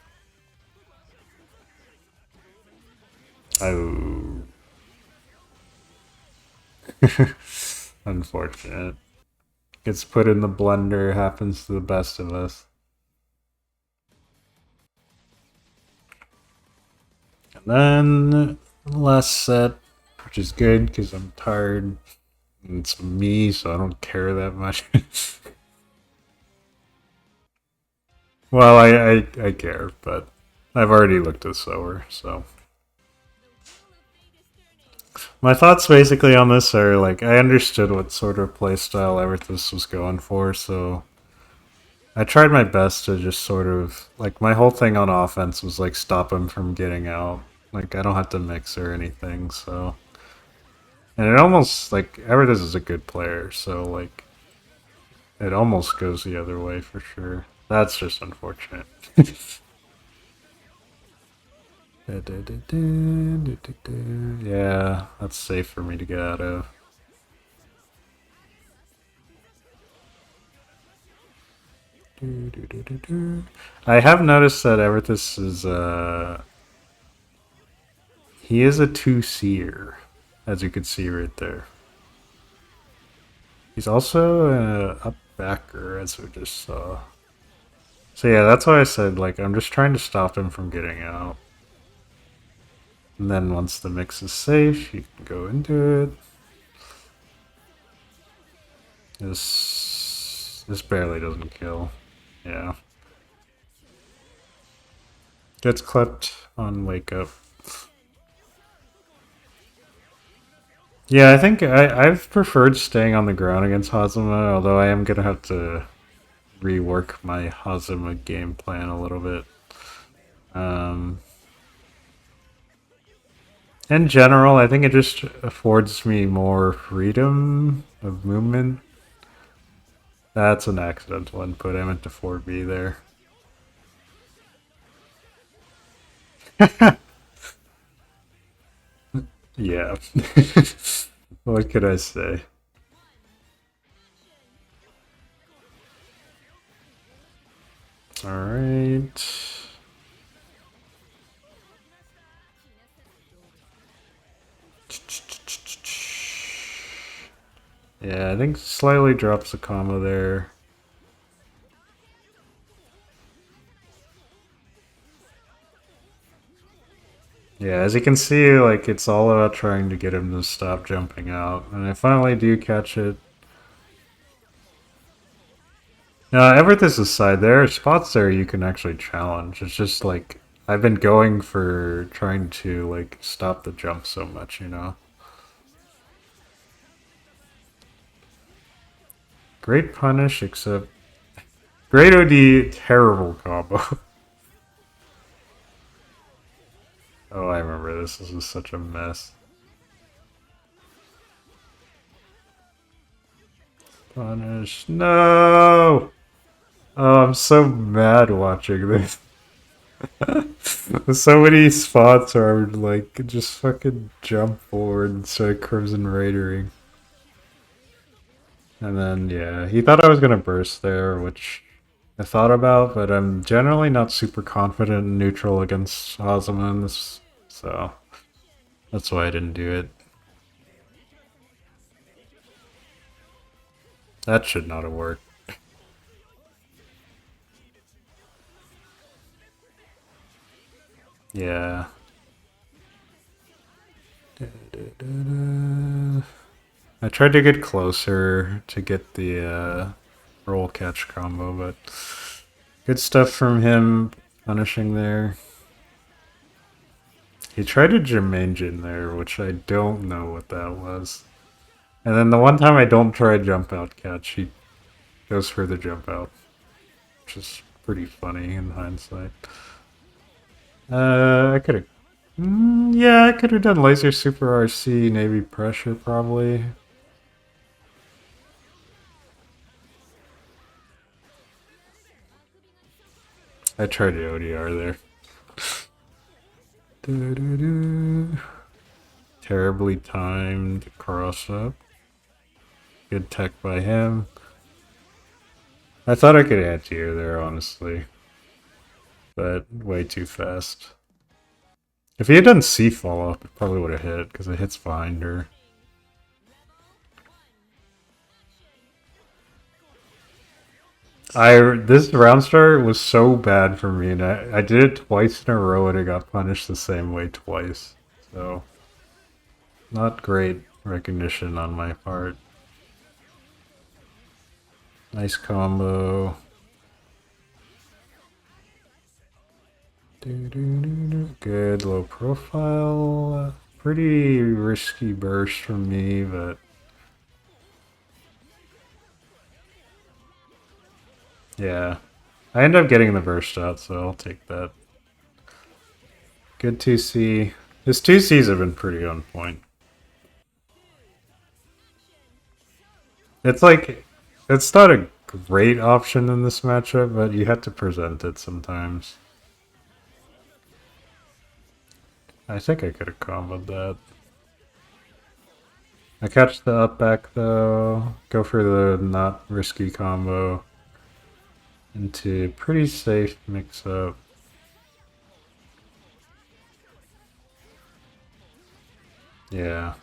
Oh. Unfortunate. Gets put in the blender, happens to the best of us. And then last set, which is good because I'm tired. And it's me, so I don't care that much. Well, I care, but I've already looked this over, so. My thoughts basically on this are like I understood what sort of playstyle Everthus was going for, so I tried my best to just sort of like my whole thing on offense was like stop him from getting out. Like I don't have to mix or anything, so and it almost like Everthus is a good player, so like it almost goes the other way for sure. That's just unfortunate. Yeah, that's safe for me to get out of. I have noticed that Everthus is he is a 2-seer, as you can see right there. He's also a up backer, as we just saw. So yeah, that's why I said like I'm just trying to stop him from getting out. And then once the mix is safe, you can go into it. This barely doesn't kill. Yeah. Gets clipped on wake up. Yeah, I think I've preferred staying on the ground against Hazama, although I am gonna have to rework my Hazama game plan a little bit. In general, I think it just affords me more freedom of movement. That's an accidental input. I meant to 4B there. Yeah. What could I say? Alright. Yeah, I think slightly drops the combo there. Yeah, as you can see, like, it's all about trying to get him to stop jumping out. And I finally do catch it. Now, Everthus aside, there are spots there you can actually challenge. It's just, like, I've been going for trying to, like, stop the jump so much, you know? Great punish, except... Great OD, terrible combo. Oh, I remember this. This was such a mess. Punish. No! Oh, I'm so mad watching this. So many spots where I would like just fucking jump forward and start Crimson Raidering. And then, yeah, he thought I was gonna burst there, which I thought about, but I'm generally not super confident in neutral against Hazama in this, so that's why I didn't do it. That should not have worked. Yeah. I tried to get closer to get the roll catch combo, but good stuff from him punishing there. He tried a Jermaine there, which I don't know what that was. And then the one time I don't try a jump out catch, he goes for the jump out, which is pretty funny in hindsight. I could have. Yeah, I could have done laser super RC, Navy pressure probably. I tried the ODR there. Terribly timed cross up. Good tech by him. I thought I could anti-air there, honestly. But way too fast. If he had done C follow up, it probably would have hit, because it hits behind her. This round start was so bad for me, and I did it twice in a row and I got punished the same way twice. So, not great recognition on my part. Nice combo. Good low profile. Pretty risky burst from me, but yeah. I end up getting the burst out, so I'll take that. Good 2C. His 2Cs have been pretty on point. It's like, it's not a great option in this matchup, but you have to present it sometimes. I think I could have comboed that. I catch the up back though. Go for the not risky combo. Into pretty safe mix up. Yeah.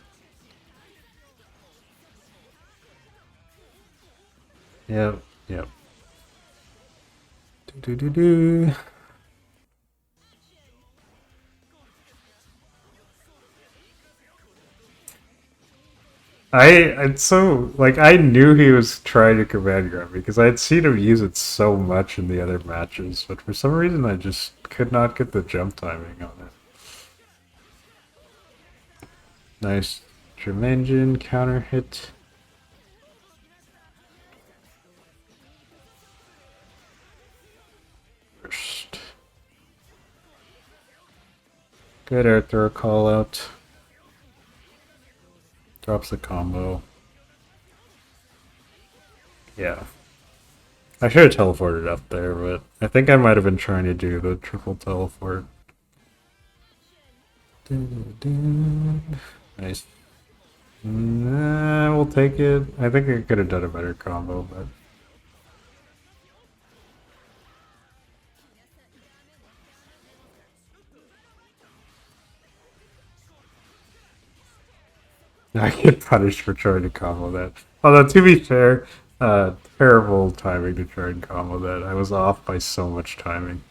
Yep. Yep. Do do do do. It's so like I knew he was trying to command grab because I had seen him use it so much in the other matches, but for some reason I just could not get the jump timing on it. Nice Germ engine counter hit. First. Good air throw call out. Drops the combo. Yeah. I should have teleported up there, but I think I might have been trying to do the triple teleport. Nice. Nah, we'll take it. I think I could have done a better combo, but... I get punished for trying to combo that. Although, to be fair, terrible timing to try and combo that. I was off by so much timing.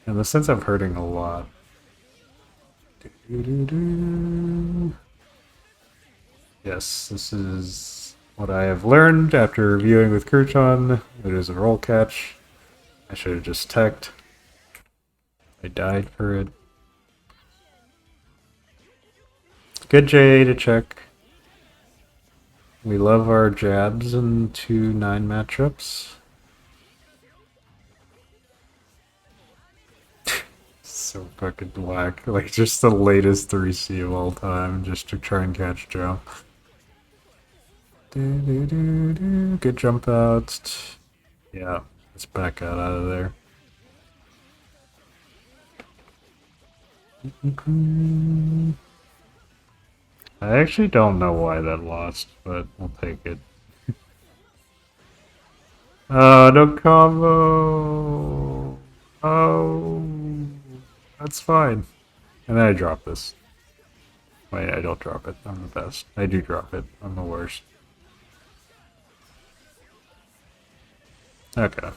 In the sense I'm hurting a lot. Yes, this is what I have learned after reviewing with Crouton. It is a roll catch. I should have just teched. I died for it. Good J to check. We love our jabs in 2-9 matchups. So fucking whack. Like, just the latest 3C of all time, just to try and catch jump. Good jump out. Yeah, let's back out of there. I actually don't know why that lost, but we'll take it. No combo. Oh, that's fine. And then I drop this. Wait, I don't drop it. I'm the best. I do drop it. I'm the worst. Okay.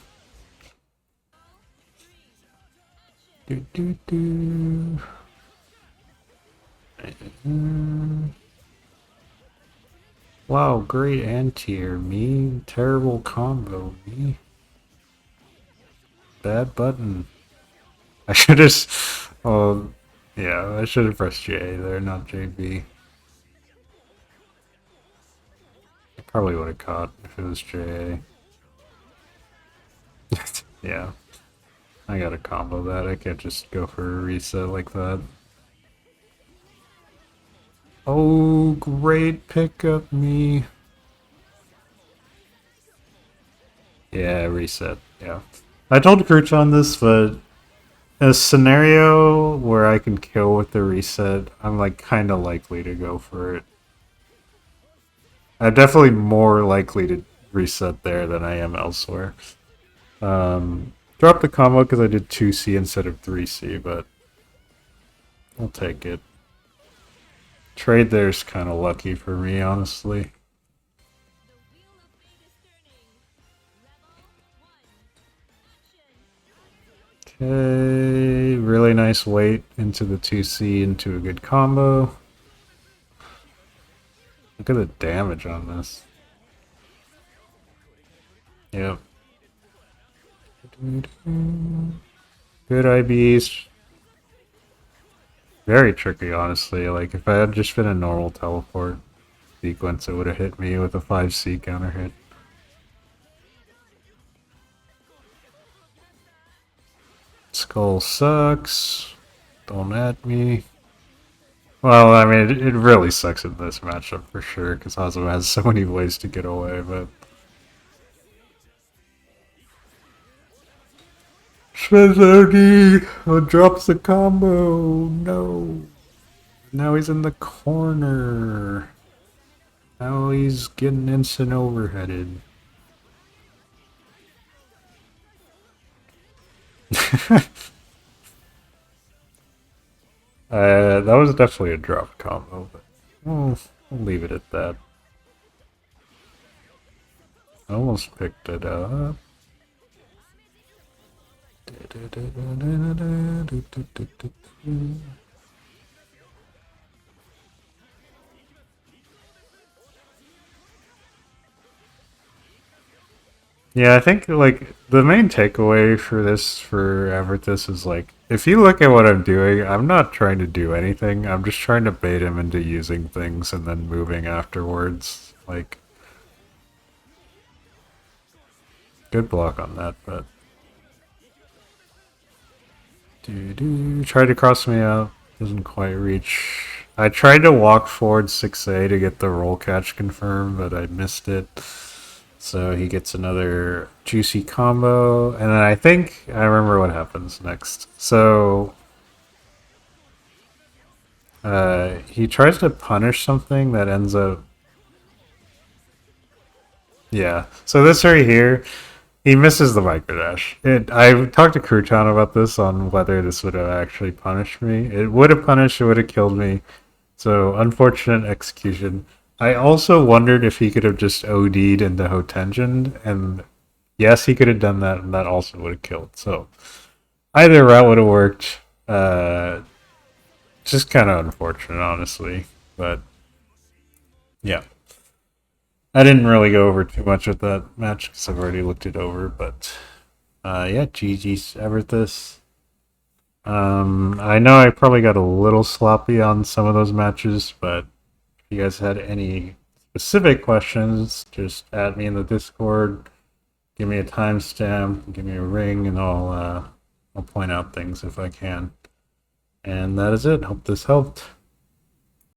Wow, great anti-air, me. Terrible combo, me. Bad button. I should have... Oh, yeah, I should have pressed J there, not JB. I probably would have caught if it was J. Yeah. I gotta combo that. I can't just go for a reset like that. Oh, great pickup, me. Yeah, reset. Yeah. I told Crouton this, but in a scenario where I can kill with the reset, I'm like kind of likely to go for it. I'm definitely more likely to reset there than I am elsewhere. Drop the combo because I did 2C instead of 3C, but I'll take it. Trade there's kind of lucky for me, honestly. Okay, really nice weight into the 2C into a good combo. Look at the damage on this. Yep. Good IBs. Very tricky, honestly. Like, if I had just been a normal teleport sequence, it would have hit me with a 5C counter hit. Skull sucks. Don't at me. Well, I mean, it really sucks in this matchup for sure, because Hazama has so many ways to get away, but... Shmezodi drops the combo. No. Now he's in the corner. Now he's getting instant overheaded. That was definitely a drop combo, but we'll leave it at that. I almost picked it up. Yeah, I think like the main takeaway for this for Everthus is like if you look at what I'm doing, I'm not trying to do anything. I'm just trying to bait him into using things and then moving afterwards. Like good block on that, but tried to cross me out, doesn't quite reach. I tried to walk forward 6A to get the roll catch confirmed, but I missed it. So he gets another juicy combo, and then I think I remember what happens next. So he tries to punish something that ends up... Yeah, so this right here, he misses the microdash. I talked to Crouton about this on whether this would have actually punished me. It would have punished, it would have killed me. So unfortunate execution. I also wondered if he could have just OD'd into Hotenjin, and yes, he could have done that, and that also would have killed. So either route would have worked. Just kind of unfortunate, honestly. But yeah, I didn't really go over too much with that match because I've already looked it over. But yeah, GG's Everthus. I know I probably got a little sloppy on some of those matches, but if you guys had any specific questions, just add me in the Discord. Give me a timestamp, give me a ring, and I'll point out things if I can. And that is it. Hope this helped.